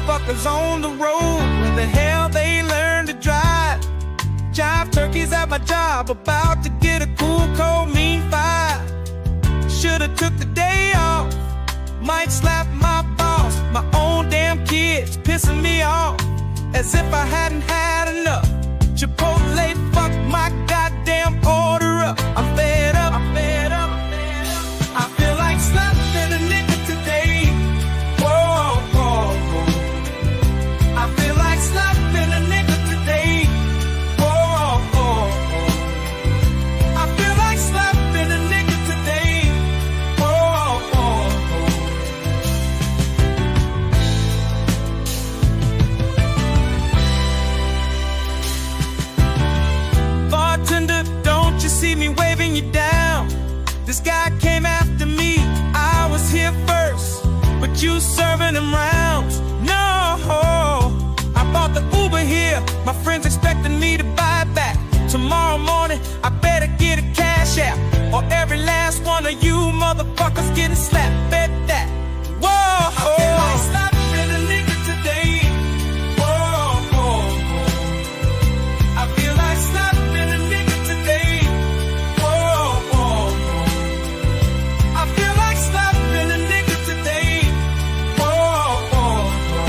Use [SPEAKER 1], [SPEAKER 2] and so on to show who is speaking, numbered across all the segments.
[SPEAKER 1] motherfuckers on the road. Where the hell they learn to drive? Jive turkeys at my job, about to get a cool, cold, mean five. Should've took the day off. Might slap my boss. My own damn kids pissing me off. As if I hadn't had enough. Chipotle, fuck my goddamn order up. I'm fed up, I'm fed up, I'm fed up. I feel like slapping a nigga today. Whoa, whoa, whoa. I feel like slapping a nigga today. Whoa, whoa, whoa. I feel like slapping a nigga today. Whoa, whoa, whoa. Bartender, don't you see me waving you down? This guy came after me, I was here first, but you serving him rounds. No, I bought the Uber here, my friends expecting me to buy it back. Tomorrow morning, I better get a cash app, or every last one of you motherfuckers getting slapped. Bet that. Whoa, I feel like slapping a nigga today. Whoa, whoa, whoa. I feel like slapping a nigga today. Whoa, whoa, whoa. I feel like slapping a nigga today. Whoa, whoa, whoa.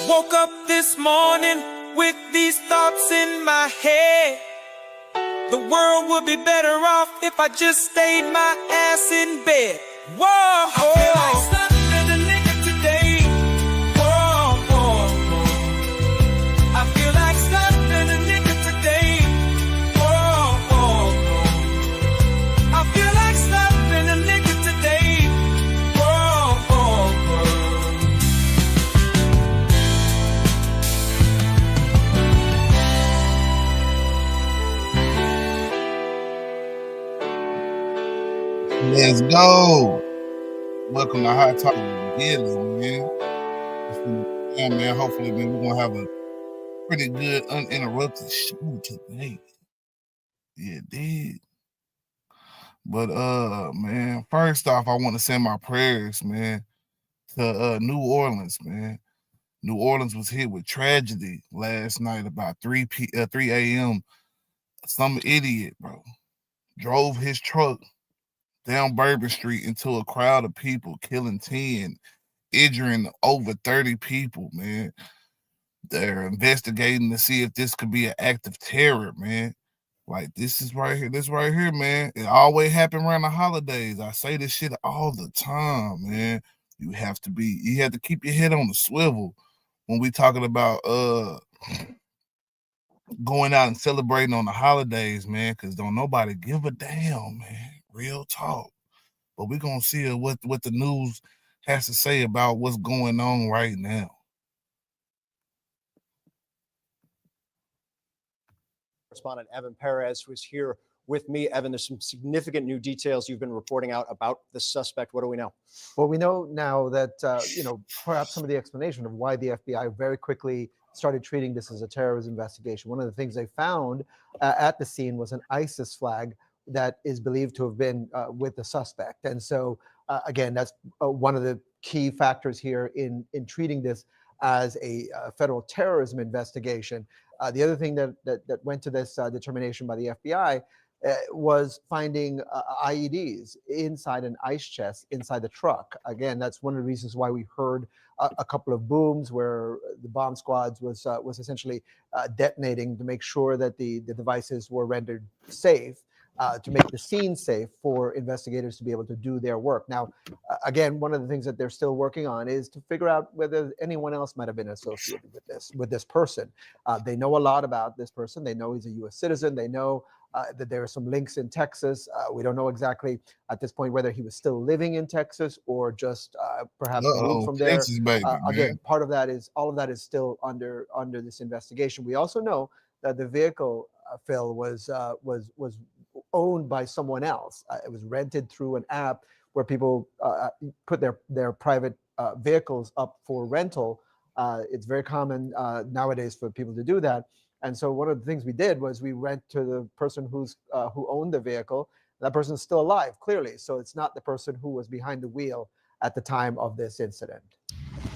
[SPEAKER 1] Woke up this morning with these thoughts in my head. The world would be better off if I just stayed my ass in bed. Whoa, I feel like slapping a nigga today. Whoa, whoa, whoa. I feel like slapping a nigga today. Whoa, whoa, whoa. I feel like slapping a nigga today. Whoa, whoa, whoa.
[SPEAKER 2] Let's go. Welcome to Hot Talk with Gilly, man. Yeah, man. Hopefully, man, we're gonna have a pretty good uninterrupted show today. Yeah, it did. But man, first off, I want to send my prayers, man, to New Orleans, man. New Orleans was hit with tragedy last night about 3 a.m. Some idiot, bro, drove his truck down Bourbon Street into a crowd of people, killing 10, injuring over 30 people, man. They're investigating to see if this could be an act of terror, man. Like, this right here, man. It always happen around the holidays. I say this shit all the time, man. You have to keep your head on the swivel when we talking about going out and celebrating on the holidays, man, because don't nobody give a damn, man. Real talk. But we're gonna see what the news has to say about what's going on right now.
[SPEAKER 3] Correspondent Evan Perez was here with me. Evan, there's some significant new details you've been reporting out about the suspect. What do we know?
[SPEAKER 4] Well, we know now that, perhaps some of the explanation of why the FBI very quickly started treating this as a terrorism investigation. One of the things they found at the scene was an ISIS flag that is believed to have been with the suspect. And so, again, that's one of the key factors here in treating this as a federal terrorism investigation. The other thing that went to this determination by the FBI was finding IEDs inside an ice chest inside the truck. Again, that's one of the reasons why we heard a couple of booms where the bomb squads was essentially detonating to make sure that the devices were rendered safe. To make the scene safe for investigators to be able to do their work. Now, again, one of the things that they're still working on is to figure out whether anyone else might have been associated with this person. They know a lot about this person. They know he's a U.S. citizen. They know that there are some links in Texas. We don't know exactly at this point whether he was still living in Texas or just perhaps moved from there.
[SPEAKER 2] Texas, baby,
[SPEAKER 4] again, part of that is all of that is still under this investigation. We also know that the vehicle, Phil, was owned by someone else. It was rented through an app where people put their private vehicles up for rental. It's very common nowadays for people to do that. And so one of the things we did was we went to the person who owned the vehicle. That person's still alive, clearly. So it's not the person who was behind the wheel at the time of this incident.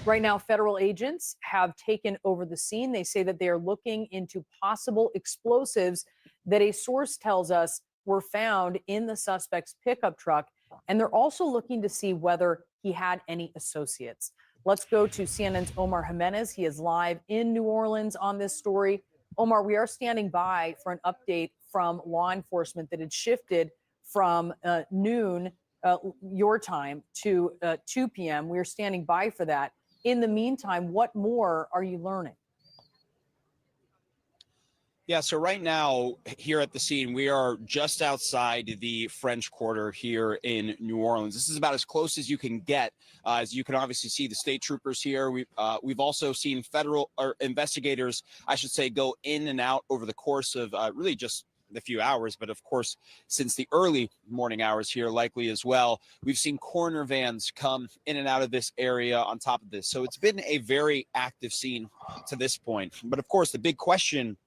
[SPEAKER 5] Right now, federal agents have taken over the scene. They say that they are looking into possible explosives that a source tells us were found in the suspect's pickup truck. And they're also looking to see whether he had any associates. Let's go to CNN's Omar Jimenez. He is live in New Orleans on this story. Omar, we are standing by for an update from law enforcement that had shifted from noon your time to 2 p.m. We're standing by for that. In the meantime, what more are you learning?
[SPEAKER 6] Yeah, so right now here at the scene, we are just outside the French Quarter here in New Orleans. This is about as close as you can get. As you can obviously see the state troopers here. We've also seen federal investigators, I should say, go in and out over the course of really just the few hours, but of course, since the early morning hours here, likely as well, we've seen coroner vans come in and out of this area on top of this. So it's been a very active scene to this point. But of course, the big question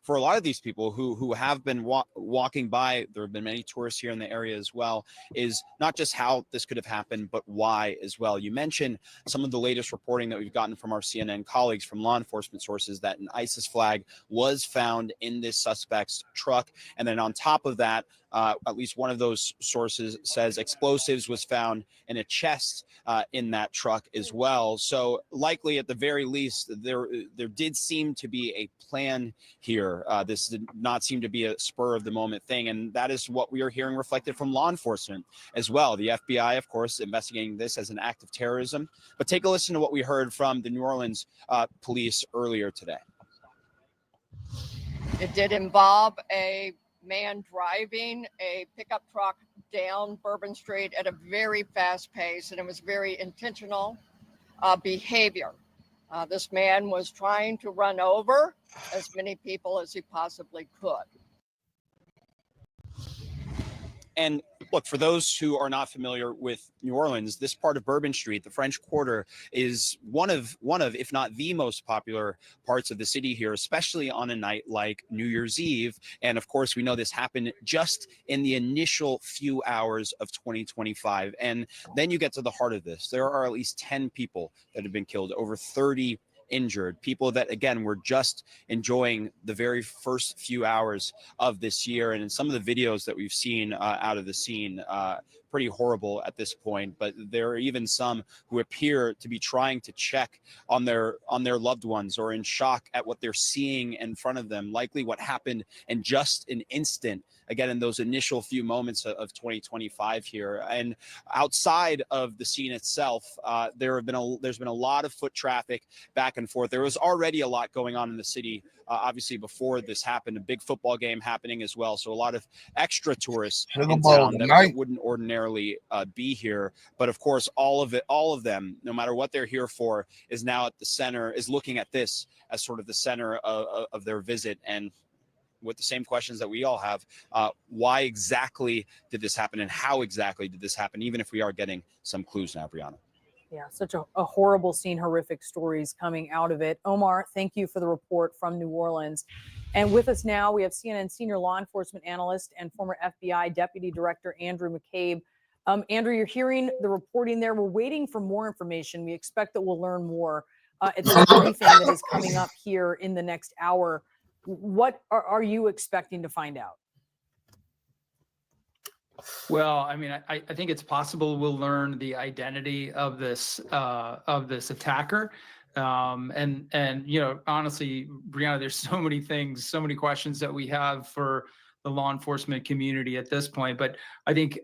[SPEAKER 6] for a lot of these people who have been walking by, there have been many tourists here in the area as well, is not just how this could have happened, but why as well. You mentioned some of the latest reporting that we've gotten from our CNN colleagues from law enforcement sources that an ISIS flag was found in this suspect's truck. And then on top of that, at least one of those sources says explosives was found in a chest in that truck as well. So likely, at the very least, there did seem to be a plan here. This did not seem to be a spur of the moment thing. And that is what we are hearing reflected from law enforcement as well. The FBI, of course, investigating this as an act of terrorism. But take a listen to what we heard from the New Orleans police earlier today.
[SPEAKER 7] It did involve a man driving a pickup truck down Bourbon Street at a very fast pace, and it was very intentional behavior. This man was trying to run over as many people as he possibly could.
[SPEAKER 6] And look, for those who are not familiar with New Orleans, this part of Bourbon Street, the French Quarter, is one of, if not the most popular parts of the city here, especially on a night like New Year's Eve. And of course, we know this happened just in the initial few hours of 2025. And then you get to the heart of this. There are at least 10 people that have been killed, over 30 injured, people that, again, were just enjoying the very first few hours of this year. And in some of the videos that we've seen out of the scene, pretty horrible at this point, but there are even some who appear to be trying to check on their loved ones, or in shock at what they're seeing in front of them, likely what happened in just an instant, again, in those initial few moments of 2025 here. And outside of the scene itself, there's been a lot of foot traffic back and forth. There was already a lot going on in the city, obviously, before this happened, a big football game happening as well. So a lot of extra tourists in town that wouldn't ordinarily be here. But of course, all of them, no matter what they're here for, is now at the center, is looking at this as sort of the center of their visit. And with the same questions that we all have, why exactly did this happen, and how exactly did this happen, even if we are getting some clues now, Brianna.
[SPEAKER 5] Yeah, such a horrible scene, horrific stories coming out of it. Omar, thank you for the report from New Orleans. And with us now, we have CNN senior law enforcement analyst and former FBI Deputy Director Andrew McCabe. Andrew, you're hearing the reporting there. We're waiting for more information. We expect that we'll learn more at this briefing that is coming up here in the next hour. What are you expecting to find out?
[SPEAKER 8] Well, I mean, I think it's possible we'll learn the identity of this attacker. And honestly, Brianna, there's so many things, so many questions that we have for the law enforcement community at this point. But I think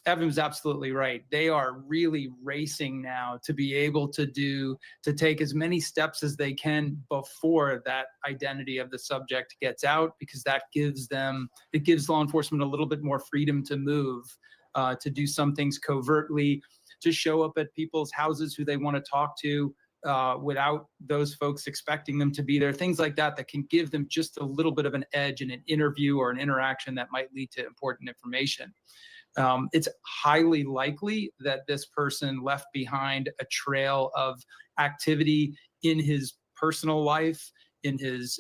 [SPEAKER 8] Evan's absolutely right. They are really racing now to be able to take as many steps as they can before that identity of the subject gets out, because it gives law enforcement a little bit more freedom to move, to do some things covertly, to show up at people's houses who they want to talk to without those folks expecting them to be there. Things like that can give them just a little bit of an edge in an interview or an interaction that might lead to important information. It's highly likely that this person left behind a trail of activity in his personal life, in his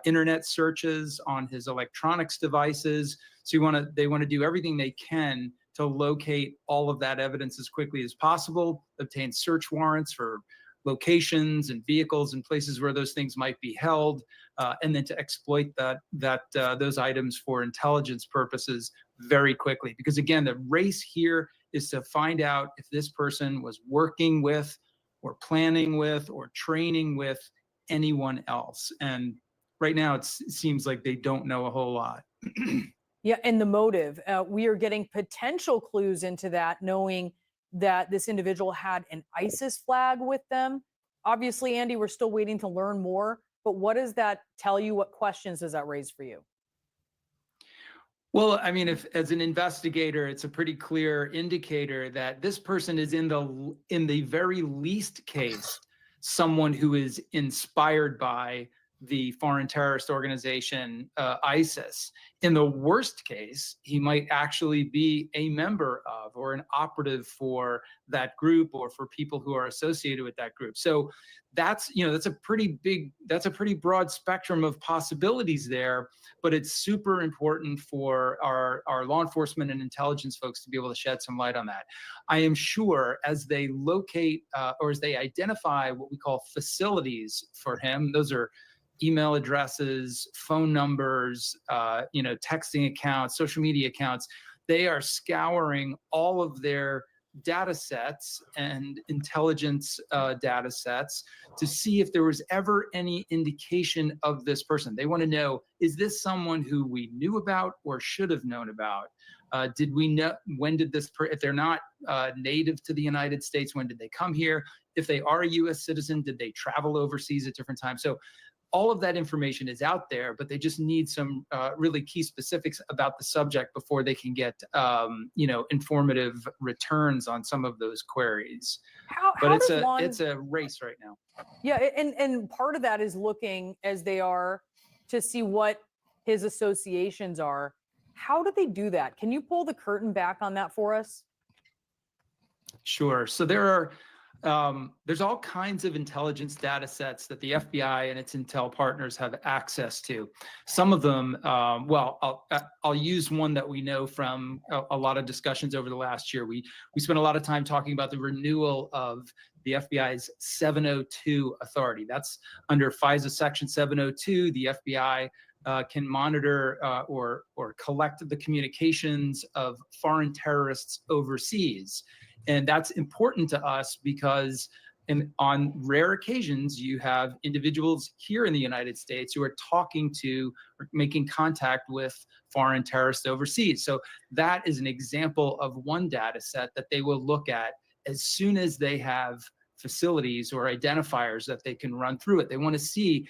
[SPEAKER 8] internet searches, on his electronics devices. So they want to do everything they can to locate all of that evidence as quickly as possible, obtain search warrants for locations and vehicles and places where those things might be held, and then to exploit those items for intelligence purposes very quickly. Because again, the race here is to find out if this person was working with or planning with or training with anyone else. And right now it seems like they don't know a whole lot.
[SPEAKER 5] Yeah, and the motive. We are getting potential clues into that, knowing that this individual had an ISIS flag with them. Obviously, Andy, we're still waiting to learn more, but what does that tell you? What questions does that raise for you?
[SPEAKER 8] Well, I mean, if as an investigator, it's a pretty clear indicator that this person is in the very least case, someone who is inspired by the foreign terrorist organization ISIS. In the worst case, he might actually be a member of or an operative for that group or for people who are associated with that group. So that's a pretty broad spectrum of possibilities there, but it's super important for our law enforcement and intelligence folks to be able to shed some light on that. I am sure as they locate or as they identify what we call facilities for him, those are email addresses, phone numbers, texting accounts, social media accounts. They are scouring all of their data sets and intelligence data sets to see if there was ever any indication of this person. They want to know, is this someone who we knew about or should have known about? Did we know, when did this, if they're not native to the United States, when did they come here? If they are a US citizen, did they travel overseas at different times? So all of that information is out there, but they just need some really key specifics about the subject before they can get, informative returns on some of those queries. But it's a race right now.
[SPEAKER 5] Yeah, and part of that is looking as they are to see what his associations are. How do they do that? Can you pull the curtain back on that for us?
[SPEAKER 8] Sure. So there's all kinds of intelligence data sets that the FBI and its intel partners have access to. Some of them, I'll use one that we know from a lot of discussions over the last year. We spent a lot of time talking about the renewal of the FBI's 702 authority. That's under FISA Section 702. The FBI can monitor or collect the communications of foreign terrorists overseas. And that's important to us because on rare occasions, you have individuals here in the United States who are talking to or making contact with foreign terrorists overseas. So that is an example of one data set that they will look at as soon as they have facilities or identifiers that they can run through it. They want to see,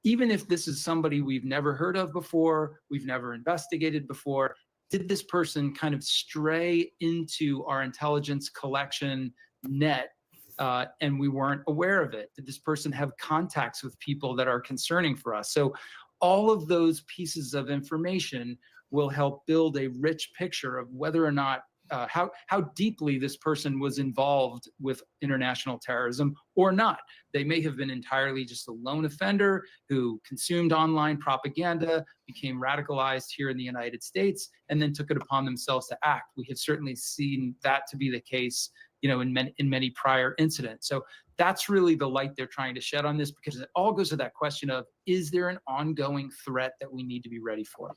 [SPEAKER 8] even if this is somebody we've never heard of before, we've never investigated before, did this person kind of stray into our intelligence collection net and we weren't aware of it? Did this person have contacts with people that are concerning for us? So all of those pieces of information will help build a rich picture of whether or not how deeply this person was involved with international terrorism or not. They may have been entirely just a lone offender who consumed online propaganda, became radicalized here in the United States, and then took it upon themselves to act. We have certainly seen that to be the case, in many prior incidents. So that's really the light they're trying to shed on this, because it all goes to that question of, is there an ongoing threat that we need to be ready for?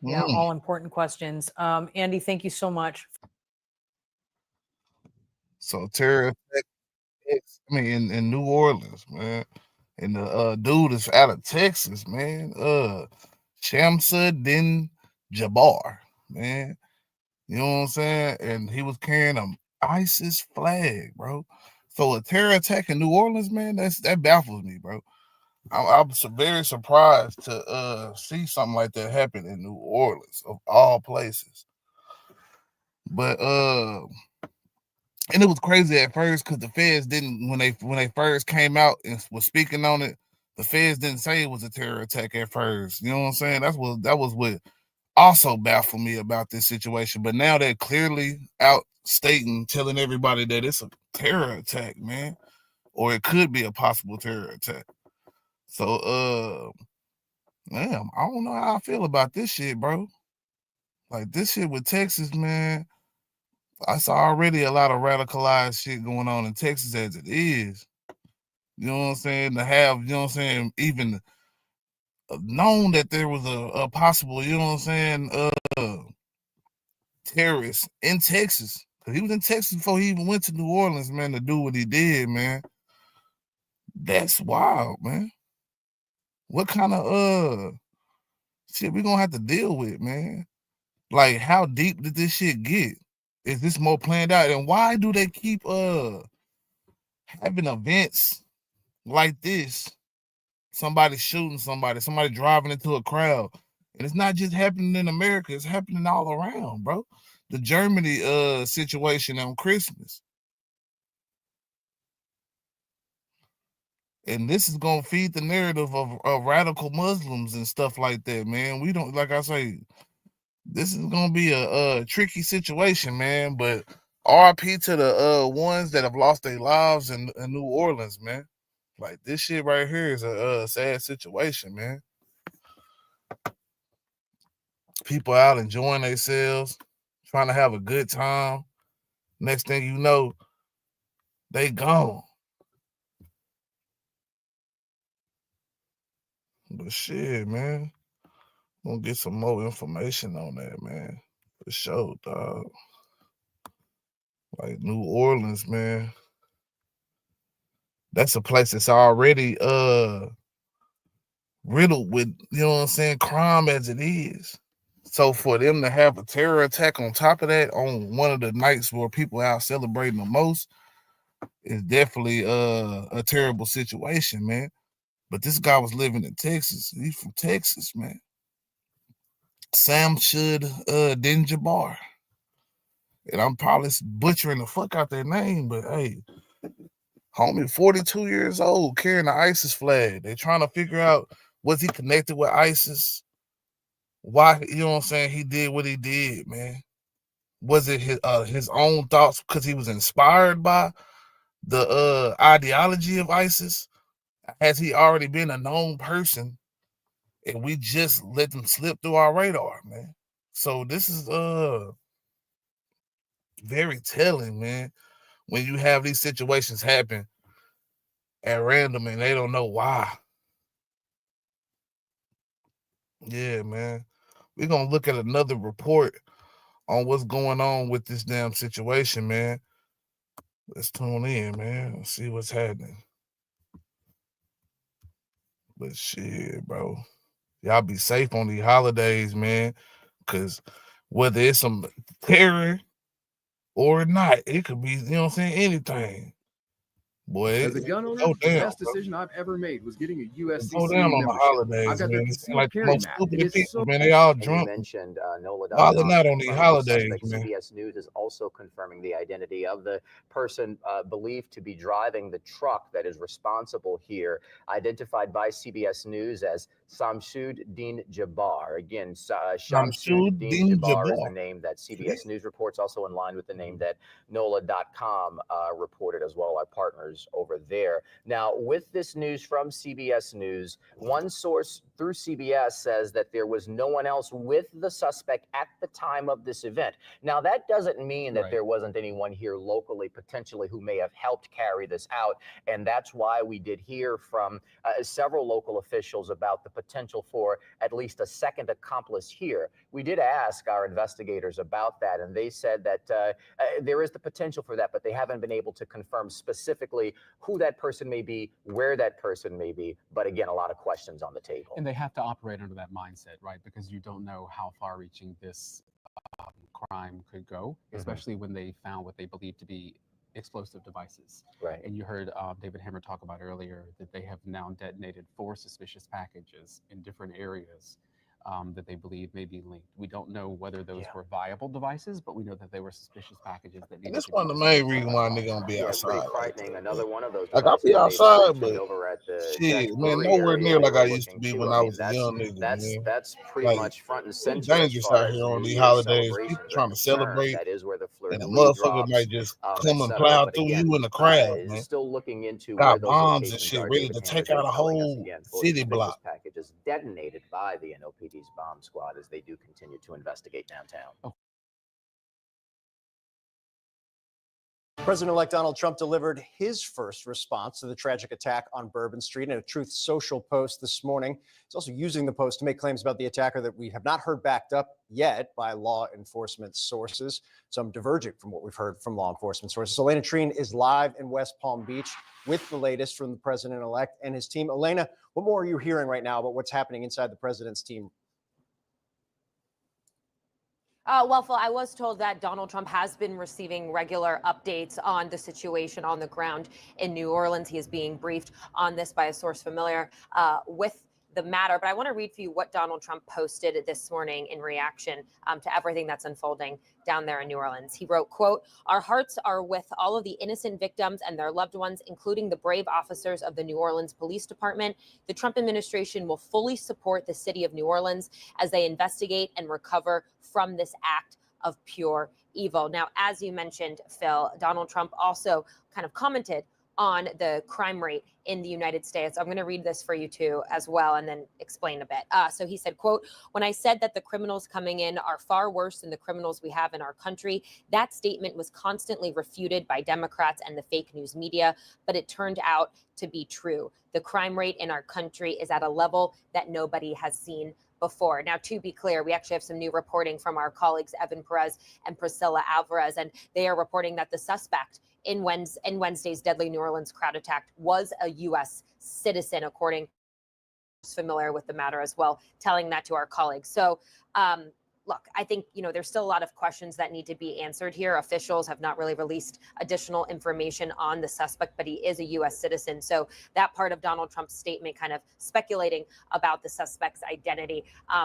[SPEAKER 5] Yeah, all important questions. Andy, thank you so much.
[SPEAKER 2] So terror attacks, in New Orleans, man. And the dude is out of Texas, man. Shamsuddin Jabbar, man. You know what I'm saying? And he was carrying an ISIS flag, bro. So a terror attack in New Orleans, man, that baffles me, bro. I'm very surprised to see something like that happen in New Orleans, of all places. But and it was crazy at first because the feds didn't, when they first came out and was speaking on it, the feds didn't say it was a terror attack at first. You know what I'm saying? That was what also baffled me about this situation. But now they're clearly out stating, telling everybody that it's a terror attack, man, or it could be a possible terror attack. So damn, I don't know how I feel about this shit, bro. Like this shit with Texas, man. I saw already a lot of radicalized shit going on in Texas as it is. You know what I'm saying? To have, you know what I'm saying, even known that there was a possible, you know what I'm saying, terrorist in Texas. Cause he was in Texas before he even went to New Orleans, man, to do what he did, man. That's wild, man. What kind of shit we gonna have to deal with, man? Like, how deep did this shit get? Is this more planned out? And why do they keep having events like this? Somebody shooting somebody driving into a crowd. And it's not just happening in America, it's happening all around, bro. The Germany situation on Christmas. And this is gonna feed the narrative of radical Muslims and stuff like that, man. We don't, like I say, this is gonna be a tricky situation, man. But RP to the ones that have lost their lives in New Orleans, man. Like this shit right here is a sad situation, man. People out enjoying themselves, trying to have a good time. Next thing you know, they gone. But shit, man, gonna get some more information on that, man. For sure, dog. Like New Orleans, man. That's a place that's already riddled with, you know what I'm saying, crime as it is. So for them to have a terror attack on top of that on one of the nights where people out celebrating the most is definitely a terrible situation, man. But this guy was living in Texas. He's from Texas, man. Sam should Din Jabbar. And I'm probably butchering the fuck out their name, but hey, homie, 42 years old, carrying the ISIS flag. They're trying to figure out, was he connected with ISIS? Why, you know what I'm saying, he did what he did, man. Was it his own thoughts because he was inspired by the ideology of ISIS? Has he already been a known person and we just let them slip through our radar, man? So this is very telling, man, when you have these situations happen at random and they don't know why. Yeah, man. We're gonna look at another report on what's going on with this damn situation, man. Let's tune in, man, and see what's happening. But shit, bro. Y'all be safe on these holidays, man. Cause whether it's some terror or not, it could be, you know what I'm saying, anything. Boy,
[SPEAKER 9] As a gun owner,
[SPEAKER 2] go
[SPEAKER 9] the
[SPEAKER 2] down,
[SPEAKER 9] best
[SPEAKER 2] bro.
[SPEAKER 9] decision I've ever made was getting a
[SPEAKER 2] It go
[SPEAKER 9] USCCA
[SPEAKER 2] down on the
[SPEAKER 9] membership. I've
[SPEAKER 2] holidays,
[SPEAKER 9] got
[SPEAKER 2] man.
[SPEAKER 9] the
[SPEAKER 2] It seem
[SPEAKER 9] concealed
[SPEAKER 2] like the
[SPEAKER 9] carry
[SPEAKER 2] most
[SPEAKER 9] map. It
[SPEAKER 2] stupid
[SPEAKER 9] is
[SPEAKER 2] people,
[SPEAKER 9] so
[SPEAKER 2] man. They all
[SPEAKER 10] And you
[SPEAKER 2] drunk,
[SPEAKER 10] mentioned
[SPEAKER 2] wilding
[SPEAKER 10] NOLA.com
[SPEAKER 2] out on these
[SPEAKER 10] confirming the
[SPEAKER 2] holidays,
[SPEAKER 10] suspect.
[SPEAKER 2] man.
[SPEAKER 10] CBS News is also confirming the identity of the person believed to be driving the truck that is responsible here, identified by CBS News as Shamsud Din Jabbar. Again, Shamsud
[SPEAKER 2] Shamsud
[SPEAKER 10] Din
[SPEAKER 2] Din
[SPEAKER 10] Jabbar is the
[SPEAKER 2] Jabbar.
[SPEAKER 10] name that CBS News reports, also in line with the name that NOLA.com reported as well, our partners over there. Now, with this news from CBS News, one source through CBS says that there was no one else with the suspect at the time of this event. Now, that doesn't mean that there wasn't anyone here locally, potentially, who may have helped carry this out. And that's why we did hear from several local officials about the potential for at least a second accomplice here. We did ask our investigators about that, and they said that there is the potential for that, but they haven't been able to confirm specifically who that person may be, where that person may be. But again, a lot of questions on the table.
[SPEAKER 11] And they have to operate under that mindset, right? Because you don't know how far-reaching this crime could go, especially when they found what they believe to be explosive devices.
[SPEAKER 10] Right.
[SPEAKER 11] And you heard David Hammer talk about earlier that they have now detonated 4 suspicious packages in different areas that they believe may be linked. We don't know whether those were viable devices, but we know that they were suspicious packages that
[SPEAKER 2] And
[SPEAKER 11] needed
[SPEAKER 2] this
[SPEAKER 11] to be
[SPEAKER 2] one of the
[SPEAKER 11] disposed
[SPEAKER 2] main reasons
[SPEAKER 11] of.
[SPEAKER 2] why nigga gonna be
[SPEAKER 10] Yeah,
[SPEAKER 2] outside.
[SPEAKER 10] pretty frightening. Another one of those
[SPEAKER 2] Like I
[SPEAKER 10] devices
[SPEAKER 2] be
[SPEAKER 10] may have
[SPEAKER 2] outside,
[SPEAKER 10] mentioned
[SPEAKER 2] but
[SPEAKER 10] over at the
[SPEAKER 2] shit,
[SPEAKER 10] Czech
[SPEAKER 2] man,
[SPEAKER 10] brewery
[SPEAKER 2] nowhere
[SPEAKER 10] area
[SPEAKER 2] near
[SPEAKER 10] they
[SPEAKER 2] like
[SPEAKER 10] were
[SPEAKER 2] I used to
[SPEAKER 10] looking
[SPEAKER 2] be
[SPEAKER 10] to.
[SPEAKER 2] when
[SPEAKER 10] I
[SPEAKER 2] I
[SPEAKER 10] mean,
[SPEAKER 2] was a young nigga, man.
[SPEAKER 10] that's pretty
[SPEAKER 2] Like
[SPEAKER 10] much front and
[SPEAKER 2] it's
[SPEAKER 10] center as
[SPEAKER 2] dangerous
[SPEAKER 10] far
[SPEAKER 2] out
[SPEAKER 10] as
[SPEAKER 2] here on
[SPEAKER 10] New
[SPEAKER 2] these
[SPEAKER 10] Year's
[SPEAKER 2] holidays. People
[SPEAKER 10] celebrations are
[SPEAKER 2] trying to
[SPEAKER 10] concerned.
[SPEAKER 2] celebrate,
[SPEAKER 10] That is where the
[SPEAKER 2] and a
[SPEAKER 10] fleur-de-lis
[SPEAKER 2] motherfucker might
[SPEAKER 10] drops,
[SPEAKER 2] just come and
[SPEAKER 10] etc.
[SPEAKER 2] plow
[SPEAKER 10] But
[SPEAKER 2] through
[SPEAKER 10] again,
[SPEAKER 2] you in the crowd,
[SPEAKER 10] is
[SPEAKER 2] man.
[SPEAKER 10] still looking into where
[SPEAKER 2] Got
[SPEAKER 10] those
[SPEAKER 2] bombs and
[SPEAKER 10] locations
[SPEAKER 2] shit
[SPEAKER 10] are.
[SPEAKER 2] ready
[SPEAKER 10] David
[SPEAKER 2] to take
[SPEAKER 10] Hammerton
[SPEAKER 2] out a
[SPEAKER 10] telling us
[SPEAKER 2] whole
[SPEAKER 10] again,
[SPEAKER 2] city
[SPEAKER 10] suspicious
[SPEAKER 2] block.
[SPEAKER 10] packages detonated by the NOPD's bomb squad as they do continue to investigate downtown.
[SPEAKER 3] President-elect Donald Trump delivered his first response to the tragic attack on Bourbon Street in a Truth Social post this morning. He's also using the post to make claims about the attacker that we have not heard backed up yet by law enforcement sources, some diverging from what we've heard from law enforcement sources. Elena Trine is live in West Palm Beach with the latest from the president-elect and his team. Elena, what more are you hearing right now about what's happening inside the president's team?
[SPEAKER 9] Well, Phil, I was told that Donald Trump has been receiving regular updates on the situation on the ground in New Orleans. He is being briefed on this by a source familiar with the matter. But I want to read for you what Donald Trump posted this morning in reaction to everything that's unfolding down there in New Orleans. He wrote, quote, "Our hearts are with all of the innocent victims and their loved ones, including the brave officers of the New Orleans Police Department. The Trump administration will fully support the city of New Orleans as they investigate and recover from this act of pure evil." Now, as you mentioned, Phil, Donald Trump also kind of commented on the crime rate in the United States. I'm going to read this for you too as well and then explain a bit. So he said, quote, "When I said that the criminals coming in are far worse than the criminals we have in our country, that statement was constantly refuted by Democrats and the fake news media, but it turned out to be true. The crime rate in our country is at a level that nobody has seen before." Now, to be clear, we actually have some new reporting from our colleagues, Evan Perez and Priscilla Alvarez, and they are reporting that the suspect in Wednesday's deadly New Orleans crowd attack was a U.S. citizen, according to familiar with the matter as well, telling that to our colleagues. So, look, I think, there's still a lot of questions that need to be answered here. Officials have not really released additional information on the suspect, but he is a U.S. citizen. So that part of Donald Trump's statement kind of speculating about the suspect's identity,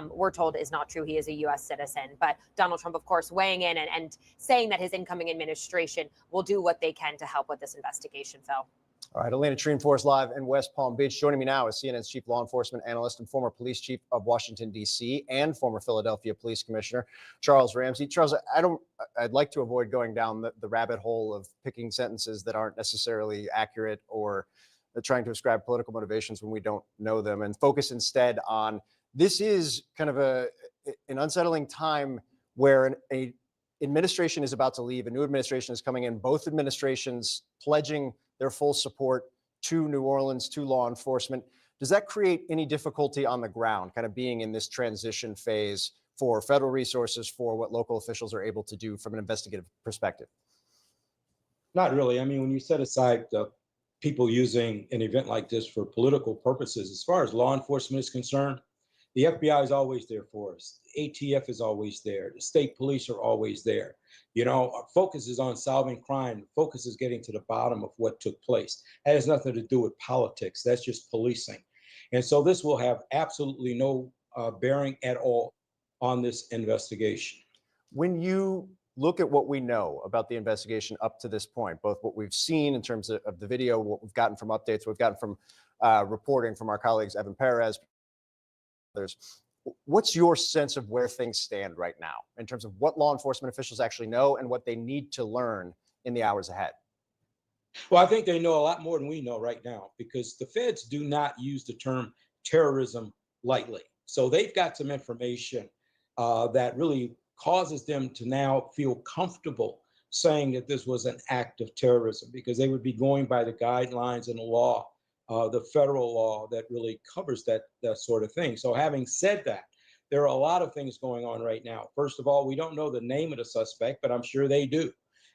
[SPEAKER 9] we're told is not true. He is a U.S. citizen. But Donald Trump, of course, weighing in and saying that his incoming administration will do what they can to help with this investigation, Phil.
[SPEAKER 3] All right, Elena Trine for us live in West Palm Beach. Joining me now is CNN's chief law enforcement analyst and former police chief of Washington, D.C. and former Philadelphia police commissioner, Charles Ramsey. Charles, I'd like to avoid going down the rabbit hole of picking sentences that aren't necessarily accurate or trying to ascribe political motivations when we don't know them, and focus instead on this is kind of an unsettling time where an administration is about to leave. A new administration is coming in. Both administrations pledging their full support to New Orleans, to law enforcement. Does that create any difficulty on the ground, kind of being in this transition phase for federal resources, for what local officials are able to do from an investigative perspective?
[SPEAKER 12] Not really. I mean, when you set aside people using an event like this for political purposes, as far as law enforcement is concerned, the FBI is always there for us. ATF is always there. The state police are always there. Our focus is on solving crime. The focus is getting to the bottom of what took place. That has nothing to do with politics. That's just policing. And so this will have absolutely no bearing at all on this investigation.
[SPEAKER 3] When you look at what we know about the investigation up to this point, both what we've seen in terms of the video, what we've gotten from updates, what we've gotten from reporting from our colleagues, Evan Perez, what's your sense of where things stand right now in terms of what law enforcement officials actually know and what they need to learn in the hours ahead?
[SPEAKER 12] Well, I think they know a lot more than we know right now, because the feds do not use the term terrorism lightly. So they've got some information that really causes them to now feel comfortable saying that this was an act of terrorism, because they would be going by the guidelines and the law, the federal law that really covers that sort of thing. So having said that, there are a lot of things going on right now. First of all, we don't know the name of the suspect, but I'm sure they do.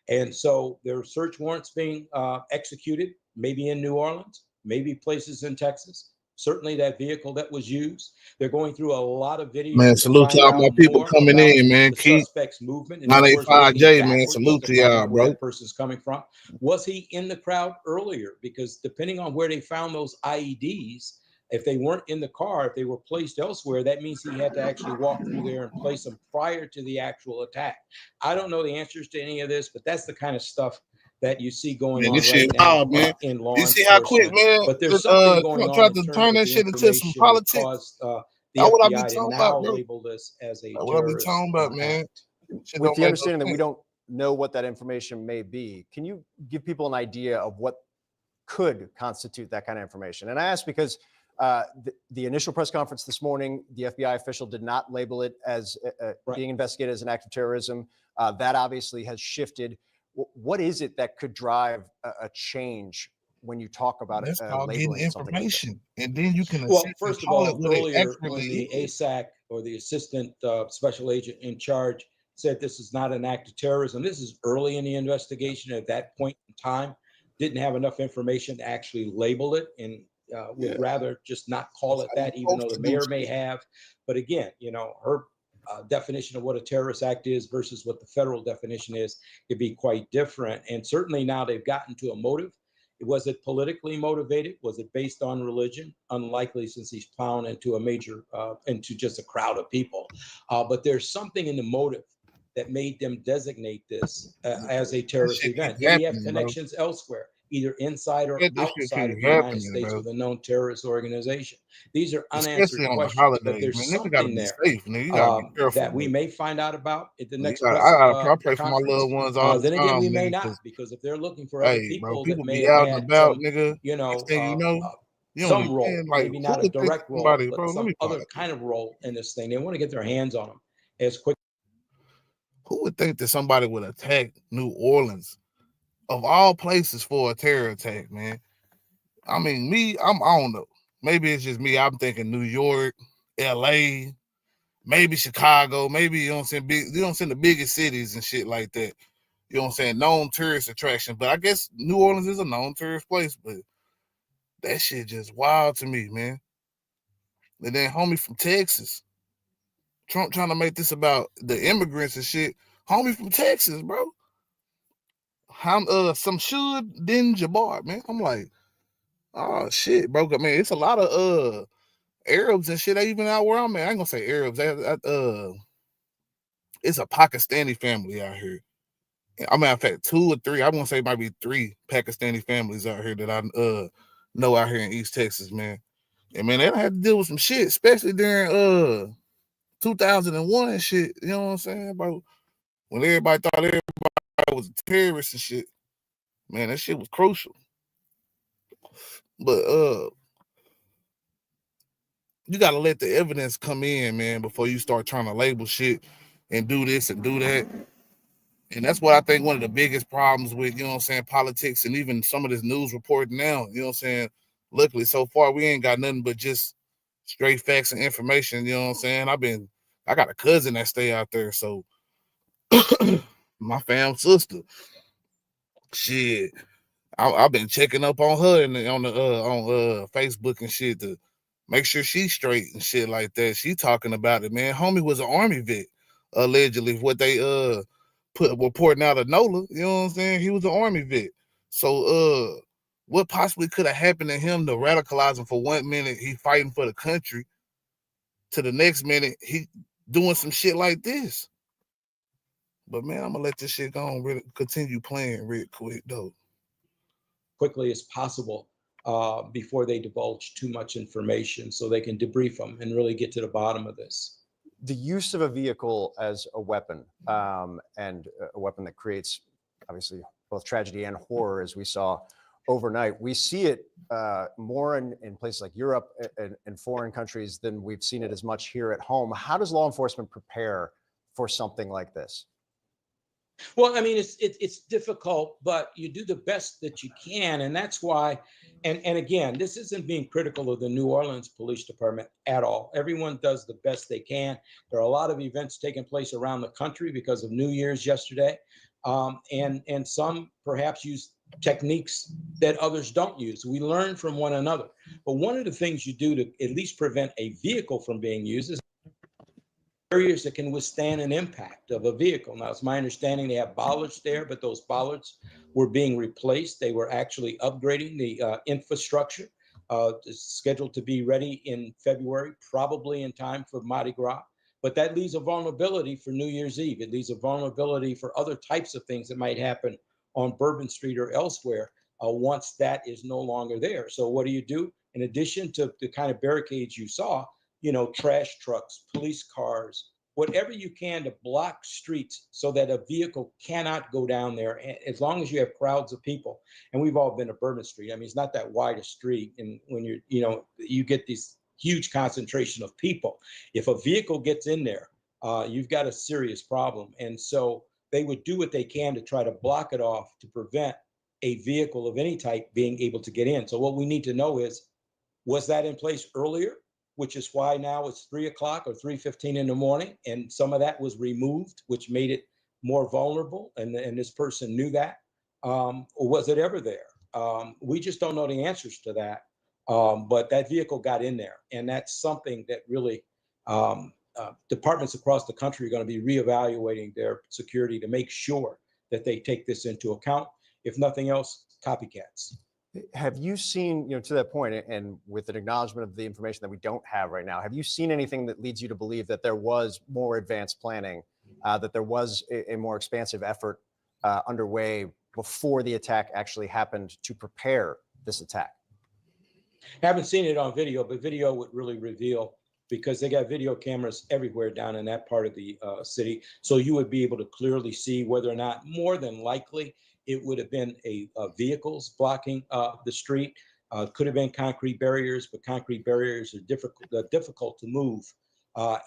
[SPEAKER 12] And so there are search warrants being executed, maybe in New Orleans, maybe places in Texas. Certainly that vehicle that was used. They're going through a lot of videos.
[SPEAKER 2] Man, salute to all my people coming in, man.
[SPEAKER 12] The
[SPEAKER 2] Keep
[SPEAKER 12] suspect's movement.
[SPEAKER 2] 985J, man. Salute to y'all, bro.
[SPEAKER 12] Where that person's coming from. Was he in the crowd earlier? Because depending on where they found those IEDs, If they weren't in the car, if they were placed elsewhere, that means he had to actually walk through there and place them prior to the actual attack. I don't know the answers to any of this, but that's the kind of stuff that you see going
[SPEAKER 2] Man,
[SPEAKER 12] on
[SPEAKER 2] this
[SPEAKER 12] right
[SPEAKER 2] shit
[SPEAKER 12] now
[SPEAKER 2] wild, man.
[SPEAKER 12] in law
[SPEAKER 2] You see how quick,
[SPEAKER 12] enforcement.
[SPEAKER 2] man,
[SPEAKER 12] But there's something going on
[SPEAKER 2] tried
[SPEAKER 12] in
[SPEAKER 2] to
[SPEAKER 12] terms
[SPEAKER 2] turn
[SPEAKER 12] of
[SPEAKER 2] that
[SPEAKER 12] the
[SPEAKER 2] shit into some
[SPEAKER 12] information that
[SPEAKER 2] politics.
[SPEAKER 12] caused the
[SPEAKER 2] That's what I be
[SPEAKER 12] FBI to
[SPEAKER 2] talking about,
[SPEAKER 12] now
[SPEAKER 2] bro.
[SPEAKER 12] label this as a
[SPEAKER 2] That's what I be
[SPEAKER 12] terrorist
[SPEAKER 2] talking about, man.
[SPEAKER 12] act.
[SPEAKER 2] Shit
[SPEAKER 3] With
[SPEAKER 2] don't
[SPEAKER 3] the
[SPEAKER 2] make no
[SPEAKER 3] understanding that we
[SPEAKER 2] sense.
[SPEAKER 3] don't know what that information may be, can you give people an idea of what could constitute that kind of information? And I ask because the initial press conference this morning, the FBI official did not label it as being investigated as an act of terrorism. That obviously has shifted. What is it that could drive a change when you talk about
[SPEAKER 2] That's
[SPEAKER 3] it,
[SPEAKER 2] called getting
[SPEAKER 3] labeling something like this?
[SPEAKER 2] information, and then you can
[SPEAKER 12] Well,
[SPEAKER 2] assess and
[SPEAKER 12] first of
[SPEAKER 2] call it
[SPEAKER 12] all,
[SPEAKER 2] what it
[SPEAKER 12] earlier when
[SPEAKER 2] accurately
[SPEAKER 12] the
[SPEAKER 2] is.
[SPEAKER 12] ASAC or the assistant special agent in charge said this is not an act of terrorism, this is early in the investigation. At that point in time, didn't have enough information to actually label it, and would rather just not call it that, even though the mayor may have. But again, you know, her definition of what a terrorist act is versus what the federal definition is could be quite different. And certainly now they've gotten to a motive. Was it politically motivated? Was it based on religion? Unlikely, since he's plowing into a major, into just a crowd of people. But there's something in the motive that made them designate this as a terrorist event. Did he have connections elsewhere, either inside or outside of the United States with a known terrorist organization? These are unanswered
[SPEAKER 2] Especially on the
[SPEAKER 12] questions, but
[SPEAKER 2] holidays,
[SPEAKER 12] there's
[SPEAKER 2] man. Nigga gotta
[SPEAKER 12] something
[SPEAKER 2] be
[SPEAKER 12] there
[SPEAKER 2] safe, nigga. You gotta be careful.
[SPEAKER 12] that we may find out about at the next
[SPEAKER 2] I
[SPEAKER 12] press
[SPEAKER 2] pray for my
[SPEAKER 12] conference.
[SPEAKER 2] loved ones all the
[SPEAKER 12] Then again,
[SPEAKER 2] time,
[SPEAKER 12] we may
[SPEAKER 2] man.
[SPEAKER 12] not, because if they're looking for other
[SPEAKER 2] Hey, bro,
[SPEAKER 12] people that
[SPEAKER 2] people
[SPEAKER 12] may
[SPEAKER 2] be
[SPEAKER 12] have
[SPEAKER 2] out and
[SPEAKER 12] had
[SPEAKER 2] about,
[SPEAKER 12] some,
[SPEAKER 2] nigga.
[SPEAKER 12] you
[SPEAKER 2] Next thing you
[SPEAKER 12] know,
[SPEAKER 2] know, you don't
[SPEAKER 12] some
[SPEAKER 2] even
[SPEAKER 12] role,
[SPEAKER 2] man, like
[SPEAKER 12] maybe
[SPEAKER 2] who
[SPEAKER 12] not a
[SPEAKER 2] would think
[SPEAKER 12] direct role,
[SPEAKER 2] somebody,
[SPEAKER 12] but
[SPEAKER 2] bro? Let
[SPEAKER 12] some
[SPEAKER 2] me
[SPEAKER 12] other
[SPEAKER 2] pause.
[SPEAKER 12] kind of role in this thing. They want to get their hands on them as quick.
[SPEAKER 2] Who would think that somebody would attack New Orleans of all places for a terror attack, man? I mean, I don't know. Maybe it's just me. I'm thinking New York, LA, maybe Chicago, maybe you know what I'm saying, big, you know what I'm saying, the biggest cities and shit like that. You know what I'm saying? Known tourist attraction. But I guess New Orleans is a known tourist place, but that shit just wild to me, man. And then homie from Texas. Trump trying to make this about the immigrants and shit. Homie from Texas, bro. Some should then Jabbar, man. I'm like, oh shit, bro. I mean, it's a lot of Arabs and shit even out where I'm at. I ain't gonna say Arabs. It's a Pakistani family out here. I mean, in fact, 2 or 3. I won't say it might be 3 Pakistani families out here that I know out here in East Texas, man. And man, they don't have to deal with some shit, especially during 2001 and shit. You know what I'm saying? About when everybody thought everybody was a terrorist and shit. Man, that shit was crucial. But you gotta let the evidence come in, man, before you start trying to label shit and do this and do that. And that's what I think one of the biggest problems with, you know what I'm saying, politics and even some of this news reporting now, you know what I'm saying? Luckily, so far, we ain't got nothing but just straight facts and information, you know what I'm saying? I got a cousin that stay out there, so my fam sister, shit, I've been checking up on her and on Facebook and shit to make sure she's straight and shit like that. She talking about it, man. Homie was an army vet, allegedly. What they put reporting out of NOLA, you know what I'm saying? He was an army vet. So what possibly could have happened to him to radicalize him? For 1 minute he fighting for the country, to the next minute he doing some shit like this. But man, I'm gonna let this shit go on, really continue playing real quick though.
[SPEAKER 12] Quickly as possible before they divulge too much information, so they can debrief them and really get to the bottom of this.
[SPEAKER 3] The use of a vehicle as a weapon, and a weapon that creates obviously both tragedy and horror, as we saw overnight. We see it more in places like Europe and foreign countries than we've seen it as much here at home. How does law enforcement prepare for something like this?
[SPEAKER 12] Well, I mean, it's difficult, but you do the best that you can, and that's why. And again, this isn't being critical of the New Orleans Police Department at all. Everyone does the best they can. There are a lot of events taking place around the country because of New Year's yesterday, and some perhaps use techniques that others don't use. We learn from one another. But one of the things you do to at least prevent a vehicle from being used is barriers that can withstand an impact of a vehicle. Now, it's my understanding they have bollards there, but those bollards were being replaced. They were actually upgrading the infrastructure is scheduled to be ready in February, probably in time for Mardi Gras. But that leaves a vulnerability for New Year's Eve. It leaves a vulnerability for other types of things that might happen on Bourbon Street or elsewhere once that is no longer there. So what do? In addition to the kind of barricades you saw, trash trucks, police cars, whatever you can to block streets so that a vehicle cannot go down there as long as you have crowds of people. And we've all been to Bourbon Street. I mean, it's not that wide a street. And when you get these huge concentration of people. If a vehicle gets in there, you've got a serious problem. And so they would do what they can to try to block it off to prevent a vehicle of any type being able to get in. So what we need to know is, was that in place earlier? Which is why now it's 3 o'clock or 3:15 in the morning, and some of that was removed, which made it more vulnerable. And this person knew that, or was it ever there? We just don't know the answers to that. But that vehicle got in there, and that's something that really departments across the country are going to be reevaluating their security to make sure that they take this into account. If nothing else, copycats.
[SPEAKER 3] Have you seen, to that point, and with an acknowledgement of the information that we don't have right now, have you seen anything that leads you to believe that there was more advanced planning, that there was a more expansive effort underway before the attack actually happened to prepare this attack?
[SPEAKER 12] Haven't seen it on video, but video would really reveal, because they got video cameras everywhere down in that part of the city. So you would be able to clearly see whether or not, more than likely, it would have been vehicles blocking the street. Could have been concrete barriers, but concrete barriers are difficult to move.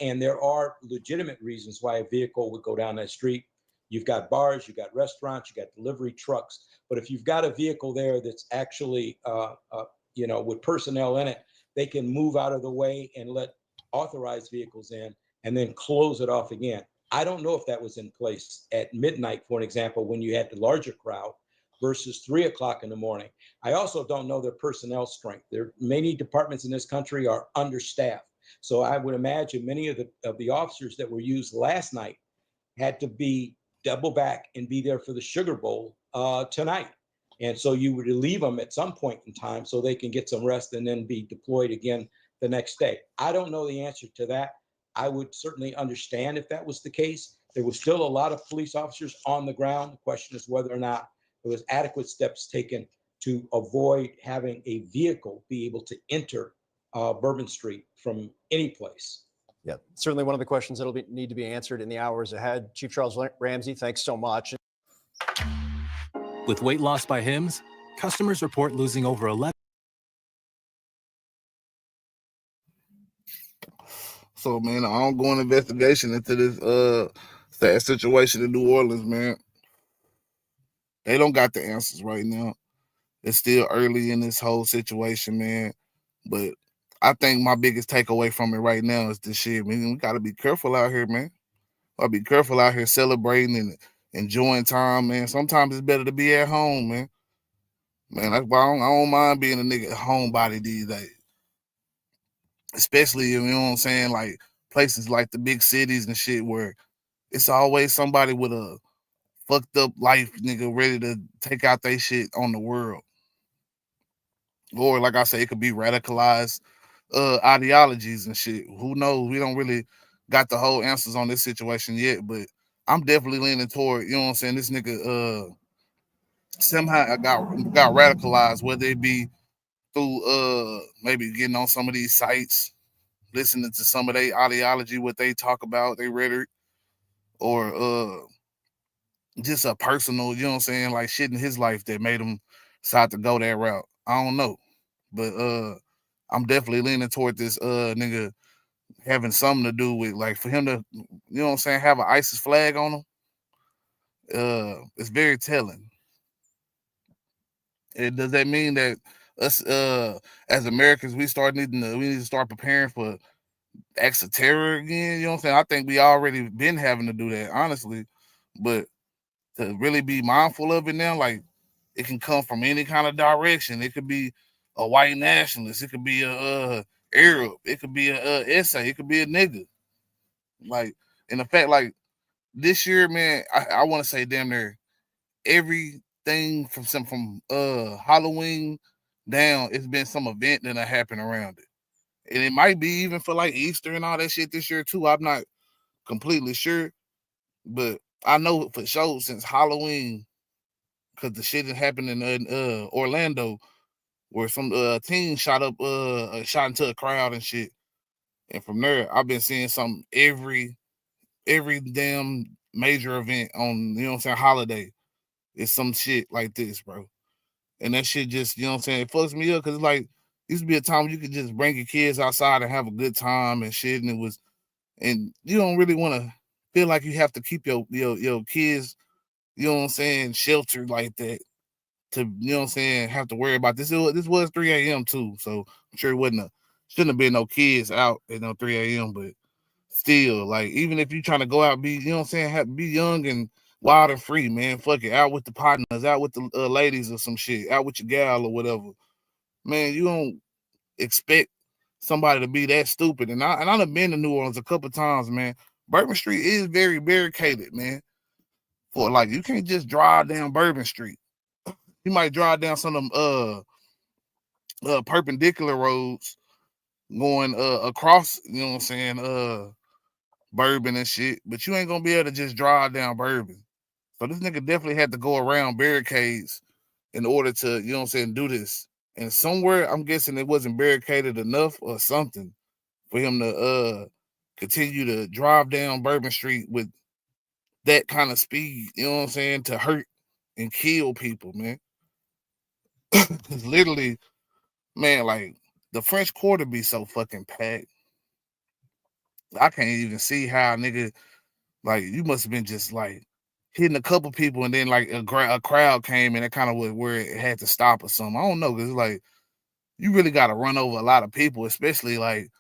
[SPEAKER 12] And there are legitimate reasons why a vehicle would go down that street. You've got bars, you've got restaurants, you've got delivery trucks. But if you've got a vehicle there that's actually, with personnel in it, they can move out of the way and let authorized vehicles in and then close it off again. I don't know if that was in place at midnight, for an example, when you had the larger crowd versus 3 o'clock in the morning. I also don't know their personnel strength. Many departments in this country are understaffed. So I would imagine many of the officers that were used last night had to be double back and be there for the Sugar Bowl tonight. And so you would leave them at some point in time so they can get some rest and then be deployed again the next day. I don't know the answer to that. I would certainly understand if that was the case. There was still a lot of police officers on the ground. The question is whether or not there was adequate steps taken to avoid having a vehicle be able to enter Bourbon Street from any place.
[SPEAKER 3] Yeah, certainly one of the questions that'll need to be answered in the hours ahead. Chief Charles Ramsey, thanks so much.
[SPEAKER 13] With weight loss by Hims, customers report losing over 11.
[SPEAKER 2] So, man, an ongoing investigation into this sad situation in New Orleans, man. They don't got the answers right now. It's still early in this whole situation, man. But I think my biggest takeaway from it right now is this shit, man. We got to be careful out here, man. Gotta be careful out here celebrating and enjoying time, man. Sometimes it's better to be at home, man. Man, that's why I don't mind being a nigga homebody these days. Especially, you know what I'm saying, like places like the big cities and shit where it's always somebody with a fucked up life, nigga, ready to take out their shit on the world. Or like I say, it could be radicalized ideologies and shit. Who knows? We don't really got the whole answers on this situation yet, but I'm definitely leaning toward, you know what I'm saying, this nigga somehow I got radicalized, whether it be through maybe getting on some of these sites, listening to some of their ideology, what they talk about, their rhetoric, or just a personal, you know what I'm saying, like shit in his life that made him decide to go that route. I don't know. But I'm definitely leaning toward this nigga having something to do with, like, for him to, you know what I'm saying, have an ISIS flag on him. It's very telling. Does that mean that us as Americans we need to start preparing for acts of terror again? You know what I'm saying? I think we already been having to do that, honestly. But to really be mindful of it now, like, it can come from any kind of direction. It could be a white nationalist. It could be a Arab. It could be a essay. It could be a nigga. Like, in effect, like this year, man, I want to say damn near everything from Halloween down, it's been some event that happened around it. And it might be even for like Easter and all that shit this year too. I'm not completely sure, but I know for sure since Halloween, because the shit that happened in Orlando, where some teen shot into a crowd and shit. And from there, I've been seeing something every damn major event on, you know what I'm saying, holiday. It's some shit like this, bro. And that shit just, you know what I'm saying, it fucks me up because it's like used to be a time when you could just bring your kids outside and have a good time and shit, and you don't really want to feel like you have to keep your kids, you know what I'm saying, sheltered like that to, you know what I'm saying, have to worry about this. This was 3 a.m. too, so I'm sure it shouldn't have been no kids out at no 3 a.m. But still, like, even if you trying to go out, be, you know what I'm saying, be young and wild and free, man. Fuck it, out with the partners, out with the ladies or some shit, out with your gal or whatever. Man, you don't expect somebody to be that stupid. And I've been to New Orleans a couple times, man. Bourbon Street is very barricaded, man. For like, you can't just drive down Bourbon Street. You might drive down some of them perpendicular roads going across, you know what I'm saying, Bourbon and shit, but you ain't gonna be able to just drive down Bourbon. So this nigga definitely had to go around barricades in order to, you know what I'm saying, do this. And somewhere I'm guessing it wasn't barricaded enough or something for him to continue to drive down Bourbon Street with that kind of speed, you know what I'm saying, to hurt and kill people, man. Cause literally, man, like the French Quarter be so fucking packed. I can't even see how nigga, like, you must have been just like hitting a couple people and then like a crowd came and it kind of was where it had to stop or something. I don't know, because like you really got to run over a lot of people, especially like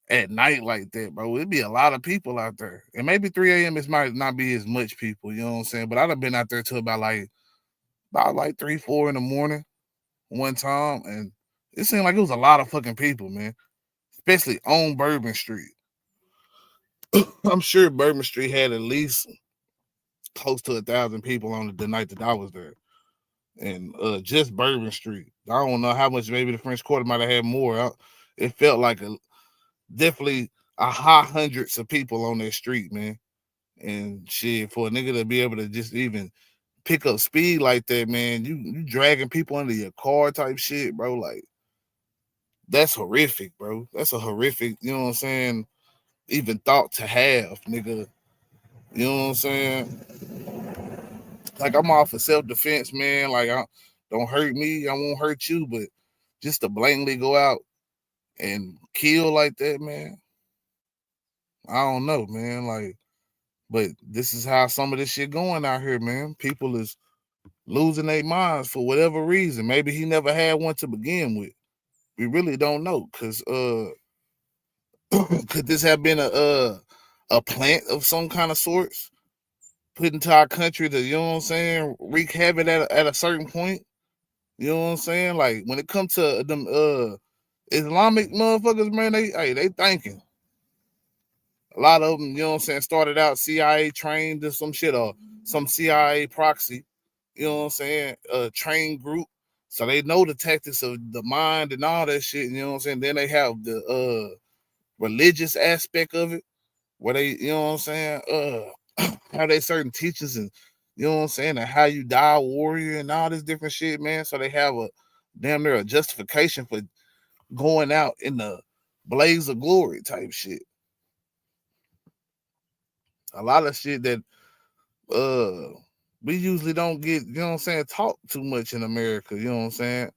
[SPEAKER 2] at night like that, bro. It'd be a lot of people out there. And maybe 3 a.m. it might not be as much people, you know what I'm saying? But I'd have been out there till about like 3, 4 in the morning one time, and it seemed like it was a lot of fucking people, man. Especially on Bourbon Street. I'm sure Bourbon Street had at least close to 1,000 people on the night that I was there. And just Bourbon Street. I don't know how much, maybe the French Quarter might have had more. It felt like definitely a high hundreds of people on that street, man. And shit, for a nigga to be able to just even pick up speed like that, man, you dragging people under your car type shit, bro. Like, that's horrific, bro. That's a horrific, you know what I'm saying, even thought to have, nigga. You know what I'm saying? Like, I'm all for self-defense, man. Like, don't hurt me, I won't hurt you, but just to blatantly go out and kill like that, man. I don't know, man. Like, but this is how some of this shit going out here, man. People is losing their minds for whatever reason. Maybe he never had one to begin with. We really don't know, cause could this have been a plant of some kind of sorts put into our country to, you know what I'm saying, wreak havoc at a certain point? You know what I'm saying? Like, when it comes to them Islamic motherfuckers, man, they thinking. A lot of them, you know what I'm saying, started out CIA trained or some shit, or some CIA proxy, you know what I'm saying, trained group. So they know the tactics of the mind and all that shit, you know what I'm saying? Then they have the religious aspect of it, where they, you know what I'm saying, how they certain teachers and, you know what I'm saying, and how you die a warrior and all this different shit, man. So they have a damn near a justification for going out in the blaze of glory type shit. A lot of shit that we usually don't get, you know what I'm saying, taught too much in America, you know what I'm saying?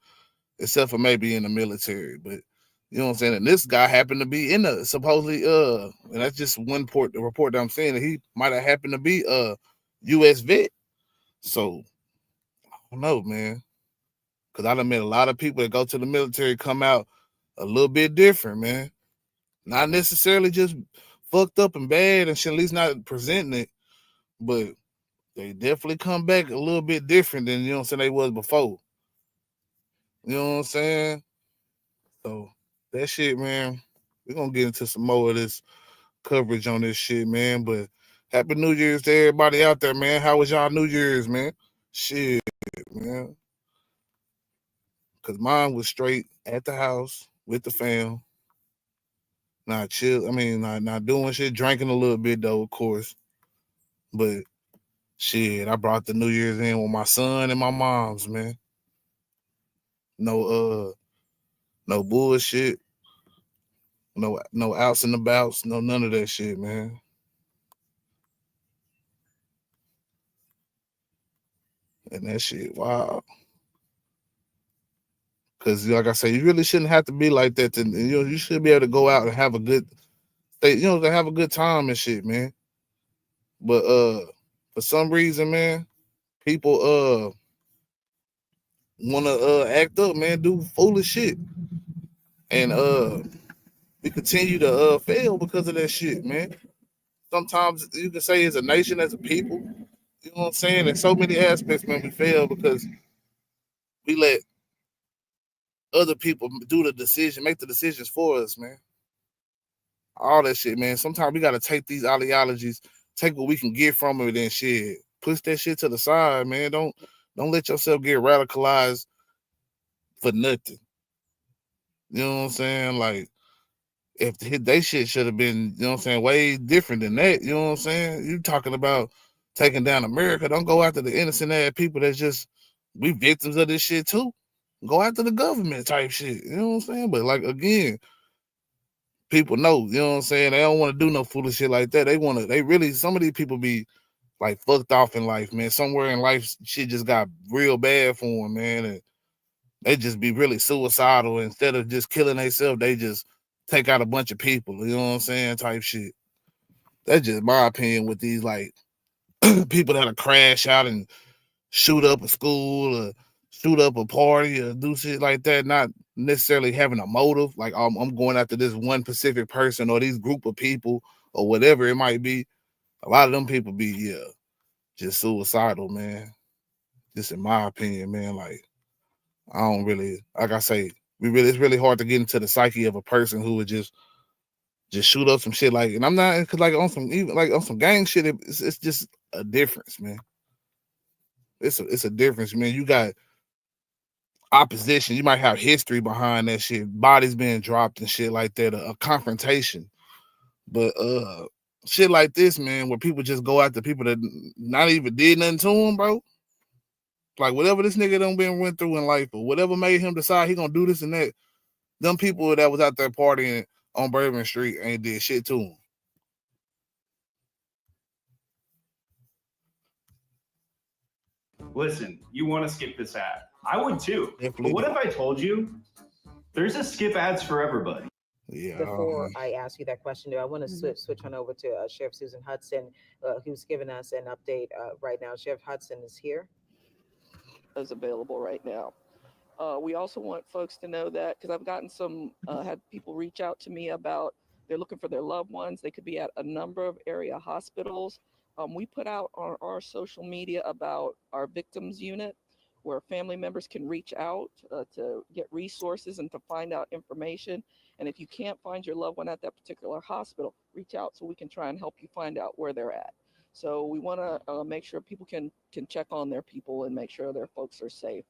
[SPEAKER 2] Except for maybe in the military. But you know what I'm saying? And this guy happened to be in the supposedly and that's just one report that I'm saying, that he might have happened to be a US vet. So I don't know, man. Cause I done met a lot of people that go to the military come out a little bit different, man. Not necessarily just fucked up and bad and shit, at least not presenting it, but they definitely come back a little bit different than, you know what I'm saying, they was before. You know what I'm saying? So that shit, man, we're gonna get into some more of this coverage on this shit, man. But happy New Year's to everybody out there, man. How was y'all New Year's, man? Shit, man. Cause mine was straight at the house with the fam. Not chill. I mean, not doing shit, drinking a little bit though, of course. But shit, I brought the New Year's in with my son and my mom's, man. No bullshit. No outs and abouts. No none of that shit, man. And that shit, wow. Cause like I say, you really shouldn't have to be like that. You should be able to go out and have a good to have a good time and shit, man. But for some reason, man, people wanna act up, man, do foolish shit. And we continue to fail because of that shit, man. Sometimes you can say as a nation, as a people, you know what I'm saying? In so many aspects, man, we fail because we let other people make the decisions for us, man. All that shit, man. Sometimes we gotta take these ideologies, take what we can get from it and shit. Push that shit to the side, man. Don't let yourself get radicalized for nothing. You know what I'm saying? Like if they shit should have been, you know what I'm saying, way different than that. You know what I'm saying? You talking about taking down America. Don't go after the innocent ass people that's just we victims of this shit too. Go after the government type shit. You know what I'm saying? But like again, people know, you know what I'm saying? They don't want to do no foolish shit like that. Some of these people be like fucked off in life, man. Somewhere in life shit just got real bad for them, man. And they just be really suicidal. Instead of just killing themselves, they just take out a bunch of people, you know what I'm saying? Type shit. That's just my opinion with these like people that'll crash out and shoot up a school or shoot up a party or do shit like that, not necessarily having a motive. Like I'm going after this one specific person or these group of people or whatever it might be. A lot of them people be just suicidal, man. Just in my opinion, man. Like I don't really, like I say, it's really hard to get into the psyche of a person who would just shoot up some shit like. And I'm not because like on some gang shit, it's just a difference, man. It's a difference, man. You got opposition. You might have history behind that shit, bodies being dropped and shit like that, a confrontation. But shit like this, man, where people just go after people that not even did nothing to them, bro. Like whatever this nigga done went through in life, or whatever made him decide he gonna do this and that. Them people that was out there partying on Bourbon Street ain't did shit to him.
[SPEAKER 14] Listen, you want to skip this ad. I would too.
[SPEAKER 2] Definitely
[SPEAKER 14] But what
[SPEAKER 2] do.
[SPEAKER 14] if I told you there's a skip ads for everybody?
[SPEAKER 2] Yeah.
[SPEAKER 15] Before I ask you that question, I want to switch on over to Sheriff Susan Hudson, who's giving us an update right now. Sheriff Hudson is here.
[SPEAKER 16] Is available right now. We also want folks to know that because I've gotten had people reach out to me about they're looking for their loved ones. They could be at a number of area hospitals. We put out on our social media about our victims unit where family members can reach out to get resources and to find out information. And if you can't find your loved one at that particular hospital, reach out so we can try and help you find out where they're at. So we want to make sure people can check on their people and make sure their folks are safe.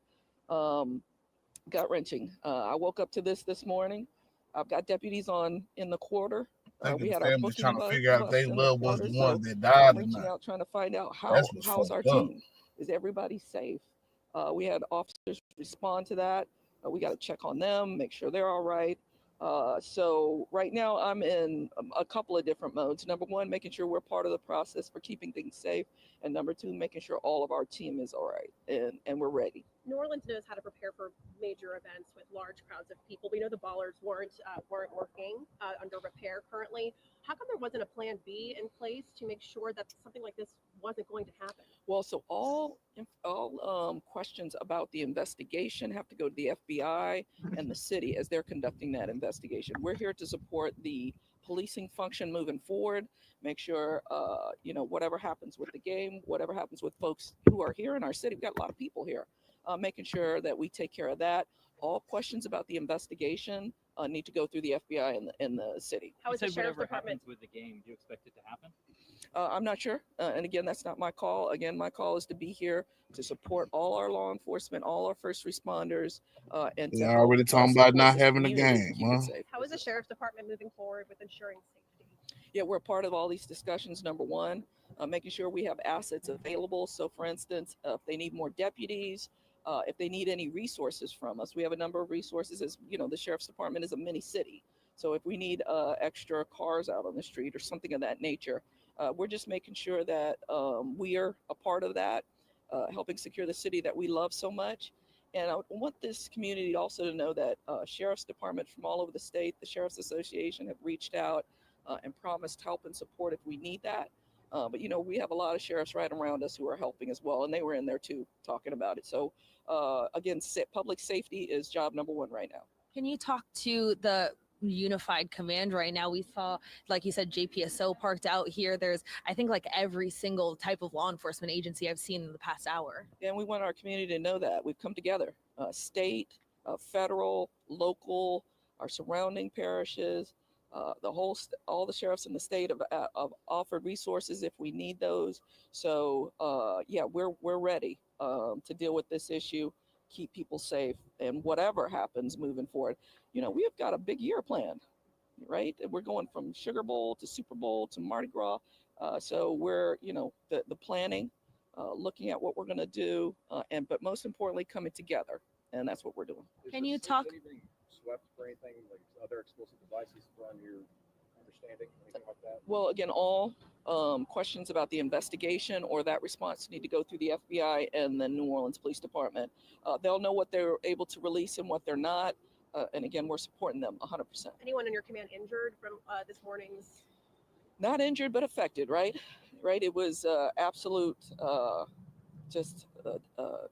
[SPEAKER 16] Gut wrenching. I woke up to this morning. I've got deputies in the quarter. We had our
[SPEAKER 2] family's
[SPEAKER 16] booking
[SPEAKER 2] trying to figure out if they
[SPEAKER 16] in the
[SPEAKER 2] love was
[SPEAKER 16] quarter,
[SPEAKER 2] the ones
[SPEAKER 16] so
[SPEAKER 2] that died
[SPEAKER 16] I'm
[SPEAKER 2] or
[SPEAKER 16] reaching
[SPEAKER 2] not.
[SPEAKER 16] out trying to find out
[SPEAKER 2] That's what's
[SPEAKER 16] how's our
[SPEAKER 2] fucked up.
[SPEAKER 16] team. Is everybody safe? We had officers respond to that. We got to check on them, make sure they're all right. So right now I'm in a couple of different modes. Number one, making sure we're part of the process for keeping things safe. And number two, making sure all of our team is all right and we're ready.
[SPEAKER 17] New Orleans knows how to prepare for major events with large crowds of people. We know the ballers weren't working under repair currently. How come there wasn't a plan B in place to make sure that something like this wasn't going to happen?
[SPEAKER 16] Well, so all questions about the investigation have to go to the FBI and the city as they're conducting that investigation. We're here to support the policing function moving forward, make sure, whatever happens with the game, whatever happens with folks who are here in our city, we've got a lot of people here, making sure that we take care of that. All questions about the investigation need to go through the FBI and the city.
[SPEAKER 17] How is the sheriff's department?
[SPEAKER 18] With the game, do you expect it to happen?
[SPEAKER 16] I'm not sure. And again, that's not my call. Again, my call is to be here to support all our law enforcement, all our first responders, and to
[SPEAKER 2] They're
[SPEAKER 16] help
[SPEAKER 2] already talking about
[SPEAKER 16] support
[SPEAKER 2] not
[SPEAKER 16] this
[SPEAKER 2] having a
[SPEAKER 16] community
[SPEAKER 2] game,
[SPEAKER 16] keep
[SPEAKER 2] huh?
[SPEAKER 16] it safe.
[SPEAKER 17] How is the sheriff's department moving forward with ensuring safety?
[SPEAKER 16] Yeah, we're part of all these discussions. Number one, making sure we have assets available. So, for instance, if they need more deputies, if they need any resources from us, we have a number of resources. As you know, the sheriff's department is a mini city. So, if we need extra cars out on the street or something of that nature, we're just making sure that we are a part of that, helping secure the city that we love so much. And I want this community also to know that sheriff's departments from all over the state, the Sheriff's Association have reached out and promised help and support if we need that. But you know, we have a lot of sheriffs right around us who are helping as well, and they were in there too talking about it. So again, public safety is job number one right now.
[SPEAKER 18] Can you talk to the unified command right now? We saw, like you said, JPSO parked out here. There's, I think, like every single type of law enforcement agency I've seen in the past hour.
[SPEAKER 16] And we want our community to know that we've come together, state, federal, local, our surrounding parishes, all the sheriffs in the state have offered resources if we need those. So yeah, we're ready to deal with this issue, keep people safe, and whatever happens moving forward. You know, we have got a big year planned, right? We're going from Sugar Bowl to Super Bowl to Mardi Gras. So we're, you know, the planning, looking at what we're going to do, but most importantly, coming together, and that's what we're doing.
[SPEAKER 18] Can you talk?
[SPEAKER 19] Anything swept for anything like other explosive devices from your understanding, anything like that?
[SPEAKER 16] Well, again, all questions about the investigation or that response need to go through the FBI and the New Orleans Police Department. They'll know what they're able to release and what they're not. And again, we're supporting them 100%.
[SPEAKER 17] Anyone in your command injured from this morning's?
[SPEAKER 16] Not injured, but affected, right? Right. It was absolute just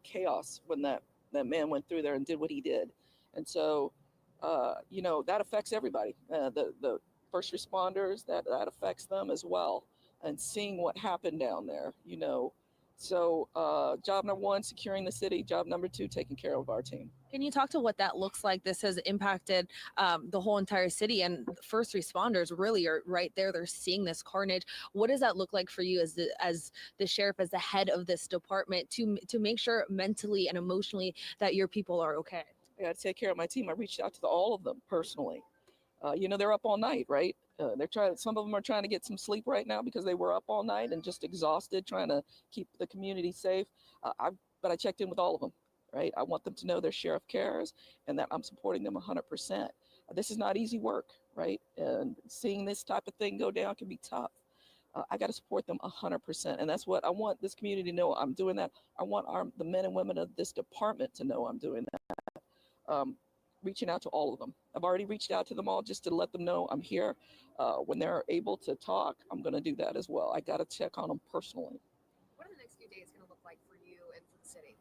[SPEAKER 16] chaos when that man went through there and did what he did. And so, you know, that affects everybody. The first responders, that affects them as well. And seeing what happened down there, you know. So job number one, securing the city. Job number two, taking care of our team.
[SPEAKER 18] Can you talk to what that looks like? This has impacted the whole entire city, and first responders really are right there. They're seeing this carnage. What does that look like for you as the sheriff, as the head of this department, to make sure mentally and emotionally that your people are okay?
[SPEAKER 16] I got to take care of my team. I reached out to all of them personally. You know, they're up all night, right? Some of them are trying to get some sleep right now because they were up all night and just exhausted trying to keep the community safe. But I checked in with all of them, right? I want them to know their sheriff cares and that I'm supporting them 100%. This is not easy work, right? And seeing this type of thing go down can be tough. I got to support them 100%. And that's what I want this community to know. I'm doing that. I want the men and women of this department to know I'm doing that. Reaching out to all of them. I've already reached out to them all just to let them know I'm here. When they're able to talk, I'm going to do that as well. I got to check on them personally.
[SPEAKER 18] What are the next few days going to look like for you and for the city?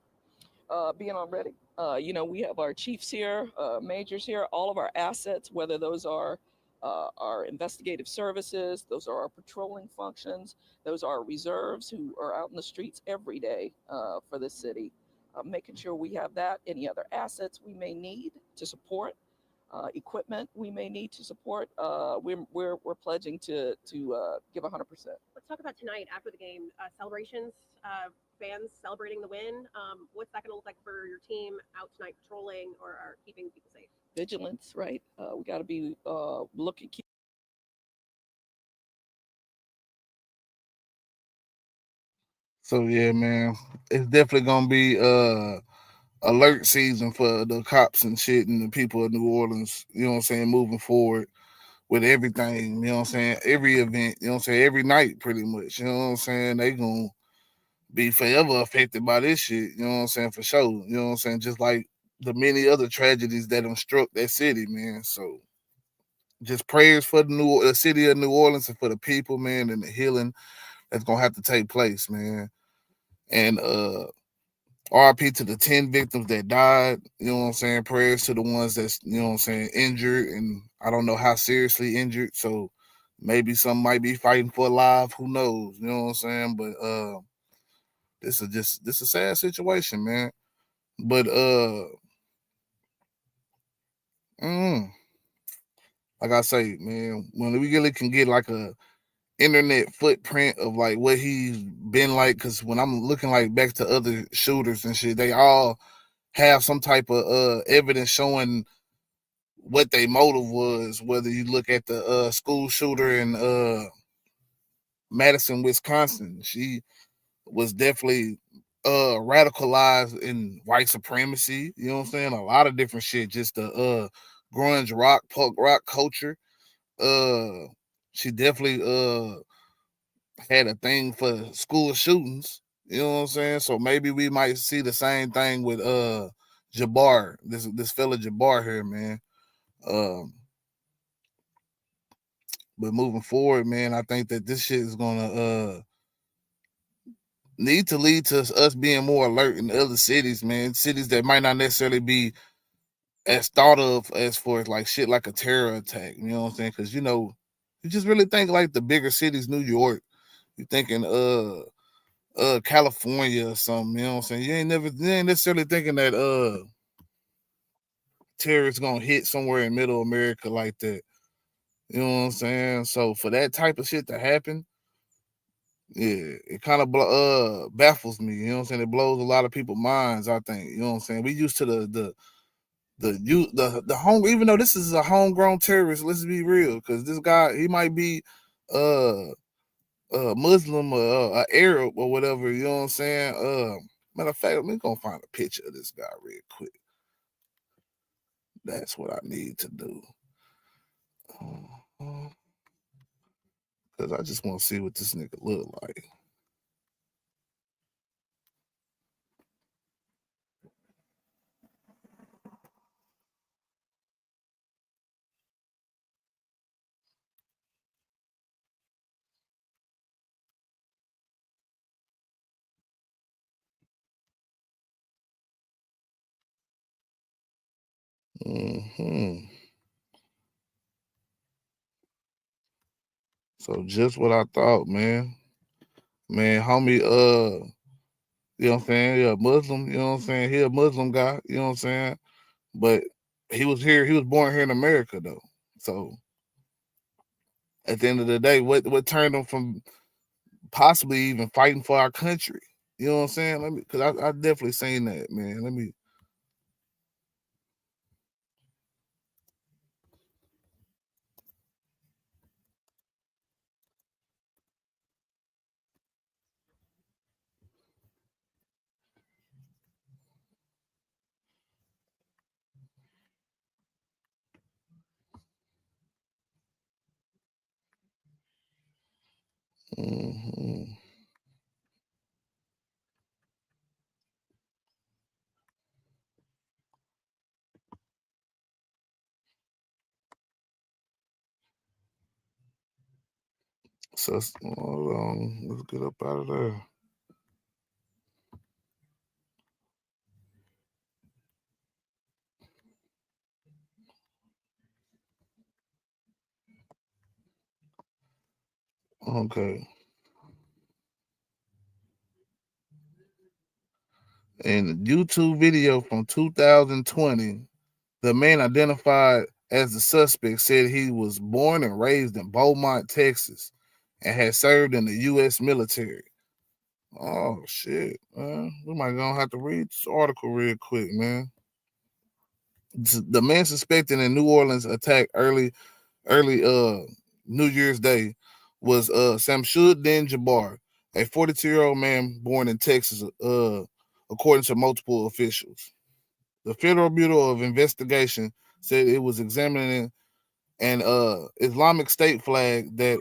[SPEAKER 16] Being on ready. You know, we have our chiefs here, majors here, all of our assets, whether those are our investigative services, those are our patrolling functions, those are our reserves who are out in the streets every day for the city. Making sure we have that, any other assets we may need to support, equipment we may need to support. We're pledging to give 100%.
[SPEAKER 17] Let's talk about tonight after the game celebrations. Fans celebrating the win. What's that going to look like for your team out tonight patrolling or keeping people safe?
[SPEAKER 16] Vigilance, right? We got to be looking.
[SPEAKER 2] So yeah, man, it's definitely gonna be alert season for the cops and shit and the people of New Orleans. You know what I'm saying? Moving forward with everything. You know what I'm saying? Every event. You know what I'm saying? Every night, pretty much. You know what I'm saying? They gonna be forever affected by this shit. You know what I'm saying? For sure. You know what I'm saying? Just like the many other tragedies that have struck that city, man. So just prayers for the city of New Orleans and for the people, man, and the healing that's gonna have to take place, man. And RP to the 10 victims that died, you know what I'm saying? Prayers to the ones that's, you know what I'm saying, injured, and I don't know how seriously injured, so maybe some might be fighting for a life, who knows, you know what I'm saying? But this is a sad situation, man. But like I say, man, when we really can get like a internet footprint of like what he's been like. Because when I'm looking like back to other shooters and shit, they all have some type of evidence showing what their motive was. Whether you look at the school shooter in Madison, Wisconsin, she was definitely radicalized in white supremacy. You know what I'm saying? A lot of different shit. Just the grunge rock, punk rock culture. Uh, she definitely had a thing for school shootings. You know what I'm saying? So maybe we might see the same thing with Jabbar, this fella Jabbar here, man. Um, but moving forward, man, I think that this shit is gonna need to lead to us being more alert in other cities, man. Cities that might not necessarily be as thought of as for like shit like a terror attack. You know what I'm saying? Because you just really think like the bigger cities, New York. You thinking California or something. You know what I'm saying? You ain't necessarily thinking that terrorists gonna hit somewhere in Middle America like that. You know what I'm saying? So for that type of shit to happen, yeah, it kind of baffles me. You know what I'm saying? It blows a lot of people's minds. I think. You know what I'm saying? We used to the home, even though this is a homegrown terrorist. Let's be real, because this guy, he might be uh Muslim or Arab or whatever. You know what I'm saying? Matter of fact, let me go find a picture of this guy real quick. That's what I need to do. Because I just want to see what this nigga look like. So just what I thought, man. Man, homie, you know what I'm saying? Yeah, Muslim, you know what I'm saying? He a Muslim guy, you know what I'm saying? But he was born here in America though. So at the end of the day, what turned him from possibly even fighting for our country? You know what I'm saying? Let me, because I definitely seen that, man. Let me. Mhm. So hold on, let's get up out of there. Okay. In a YouTube video from 2020, the man identified as the suspect said he was born and raised in Beaumont, Texas, and had served in the U.S. military. Oh shit, man. We might gonna have to read this article real quick, man. The man suspected in New Orleans attack early New Year's Day was Samshuddin Jabbar, a 42-year-old man born in Texas, according to multiple officials. The Federal Bureau of Investigation said it was examining an Islamic State flag that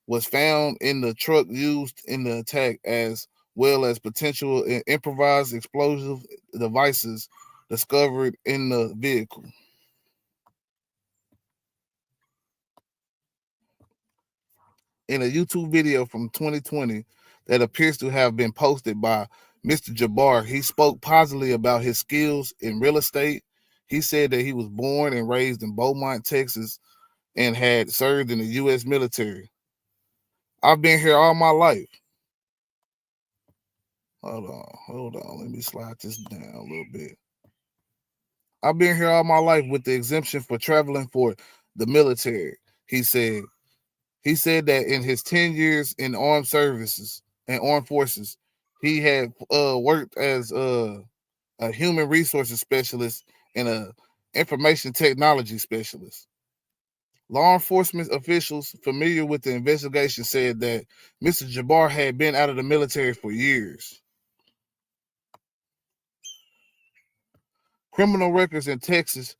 [SPEAKER 2] was found in the truck used in the attack, as well as potential improvised explosive devices discovered in the vehicle. In a YouTube video from 2020 that appears to have been posted by Mr. Jabbar, he spoke positively about his skills in real estate. He said that he was born and raised in Beaumont, Texas, and had served in the U.S. military. I've been here all my life. Hold on. Let me slide this down a little bit. I've been here all my life with the exemption for traveling for the military, he said. He said that in his 10 years in armed services and armed forces, he had worked as a human resources specialist and a information technology specialist. Law enforcement officials familiar with the investigation said that Mr. Jabbar had been out of the military for years. Criminal records in Texas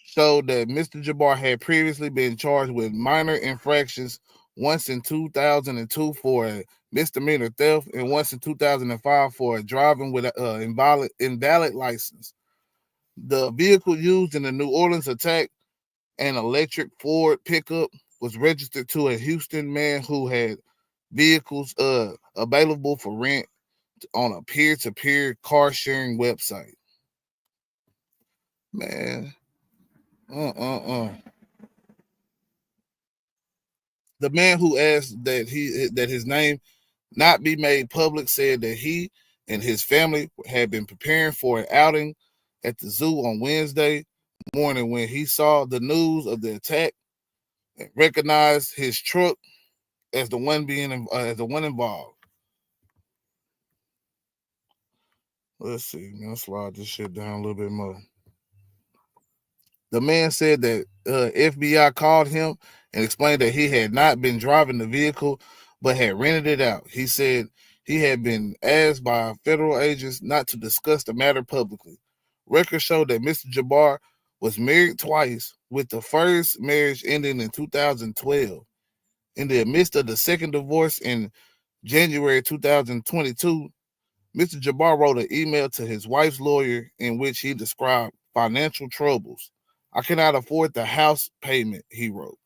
[SPEAKER 2] showed that Mr. Jabbar had previously been charged with minor infractions, once in 2002 for a misdemeanor theft and once in 2005 for driving with an invalid license. The vehicle used in the New Orleans attack, an electric Ford pickup, was registered to a Houston man who had vehicles available for rent on a peer-to-peer car sharing website. Man, the man who asked that his name not be made public said that he and his family had been preparing for an outing at the zoo on Wednesday morning when he saw the news of the attack and recognized his truck as the one involved. Let's see, man. Let's slide this shit down a little bit more. The man said that FBI called him and explained that he had not been driving the vehicle, but had rented it out. He said he had been asked by federal agents not to discuss the matter publicly. Records show that Mr. Jabbar was married twice, with the first marriage ending in 2012. In the midst of the second divorce in January 2022, Mr. Jabbar wrote an email to his wife's lawyer in which he described financial troubles. I cannot afford the house payment, he wrote.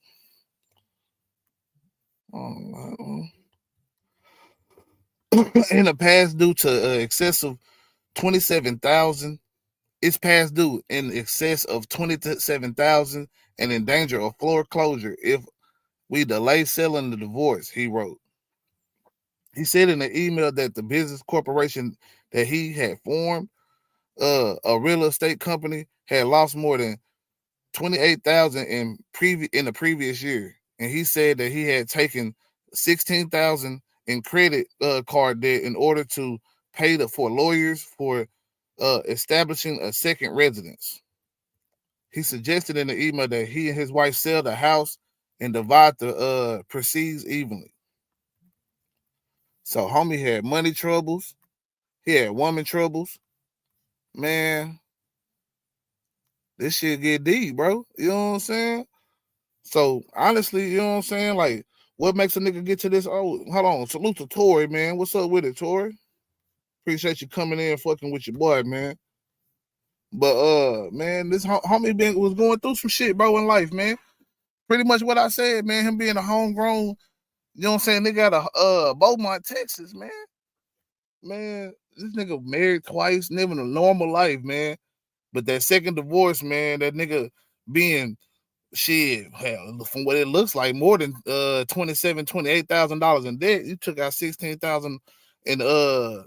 [SPEAKER 2] In the past due to excessive 27,000, it's past due in excess of 27,000 and in danger of foreclosure if we delay selling the divorce, he wrote. He said in the email that the business corporation that he had formed, a real estate company, had lost more than 28,000 in the previous year, and he said that he had taken 16,000 in credit card debt in order to pay for lawyers for establishing a second residence. He suggested in the email that he and his wife sell the house and divide the proceeds evenly. So homie had money troubles, he had woman troubles. Man, this shit get deep, bro. You know what I'm saying? So honestly, you know what I'm saying? Like, what makes a nigga get to this? Oh, hold on. Salute to Tori, man. What's up with it, Tori? Appreciate you coming in and fucking with your boy, man. But man, this homie was going through some shit, bro, in life, man. Pretty much what I said, man. Him being a homegrown, you know what I'm saying, nigga out of Beaumont, Texas, man. Man, this nigga married twice, living a normal life, man. But that second divorce, man, that nigga being shit, hell, from what it looks like, more than $28,000 in debt. You took out 16,000 in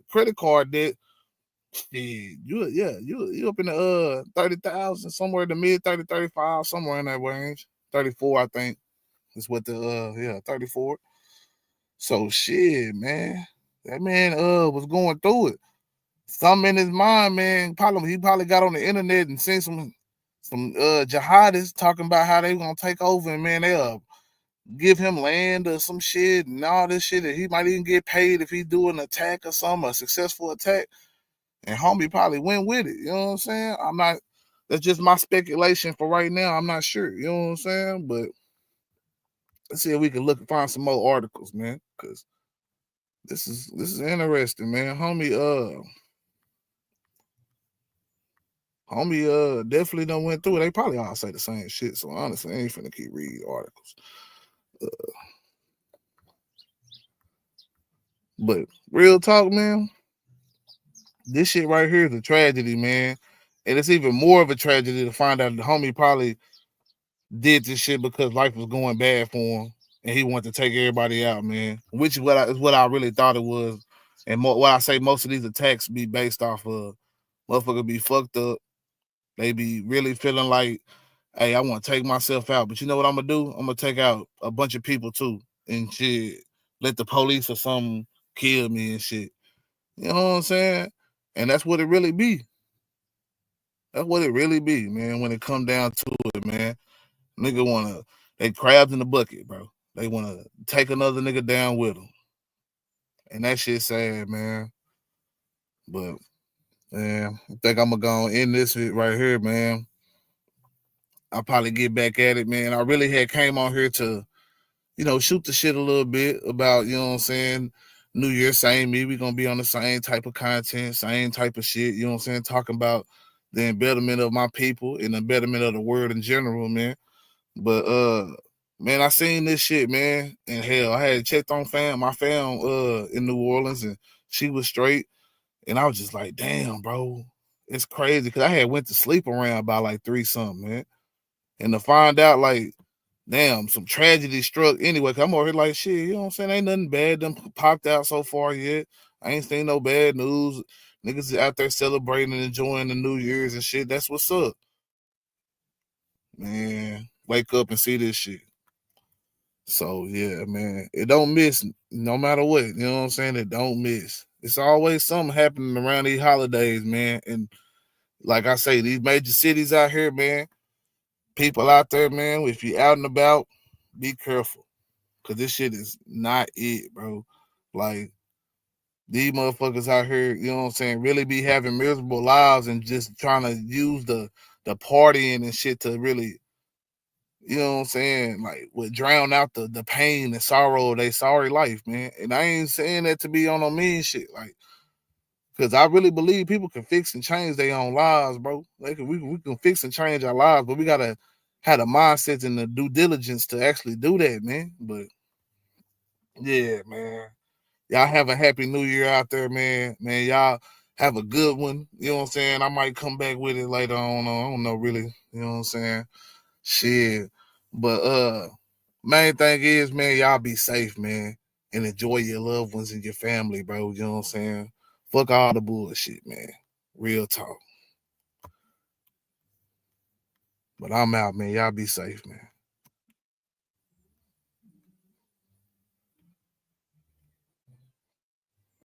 [SPEAKER 2] credit card debt. Shit, you up in the 30,000, somewhere in the mid 30, 35, somewhere in that range. 34, I think, is what the 34. So shit, man. That man was going through it. Something in his mind, man. He probably got on the internet and seen some jihadists talking about how they gonna take over, and man, they'll give him land or some shit and all this shit, and he might even get paid if he do an attack or something, a successful attack. And homie probably went with it. You know what I'm saying? That's just my speculation for right now. I'm not sure. You know what I'm saying? But let's see if we can look and find some more articles, man. Cause this is interesting, man. Homie definitely done went through it. They probably all say the same shit. So honestly, I ain't finna keep reading articles. But real talk, man, this shit right here is a tragedy, man. And it's even more of a tragedy to find out the homie probably did this shit because life was going bad for him and he wanted to take everybody out, man. Which is what I really thought it was. And what I say, most of these attacks be based off of motherfucker be fucked up. They be really feeling like hey, I want to take myself out, but you know what I'm gonna do? I'm gonna take out a bunch of people too, and shit. Let the police or something kill me and shit. You know what I'm saying? And that's what it really be. That's what it really be, man. When it come down to it, man, nigga they crabs in the bucket, bro. They wanna take another nigga down with them, and that shit sad, man. But man, I think I'm gonna go and end this right here, man. I'll probably get back at it, man. I really had came on here to, shoot the shit a little bit about, you know what I'm saying, New Year, same me. We gonna be on the same type of content, same type of shit, you know what I'm saying, talking about the betterment of my people and the betterment of the world in general, man. But man, I seen this shit, man, and hell, I had checked on my fam in New Orleans, and she was straight, and I was just like, damn, bro, it's crazy, because I had went to sleep around by like 3 something, man, and to find out like, damn, some tragedy struck anyway. Cause I'm over here like, shit, you know what I'm saying? Ain't nothing bad done popped out so far yet. I ain't seen no bad news. Niggas out there celebrating and enjoying the New Year's and shit. That's what's up. Man, wake up and see this shit. So yeah, man, it don't miss no matter what. You know what I'm saying? It don't miss. It's always something happening around these holidays, man. And like I say, these major cities out here, man, people out there, man, if you out and about, be careful. Cause this shit is not it, bro. Like, these motherfuckers out here, you know what I'm saying, really be having miserable lives and just trying to use the partying and shit to really, you know what I'm saying, like, would drown out the pain and sorrow of their sorry life, man. And I ain't saying that to be on no mean shit, like, because I really believe people can fix and change their own lives, bro. Like, we can fix and change our lives, but we gotta have the mindset and the due diligence to actually do that, man. But yeah, man. Y'all have a happy new year out there, man. Man, y'all have a good one. You know what I'm saying? I might come back with it later on. I don't know really. You know what I'm saying? Shit. But main thing is, man, y'all be safe, man. And enjoy your loved ones and your family, bro. You know what I'm saying? Fuck all the bullshit, man. Real talk. But I'm out, man. Y'all be safe, man.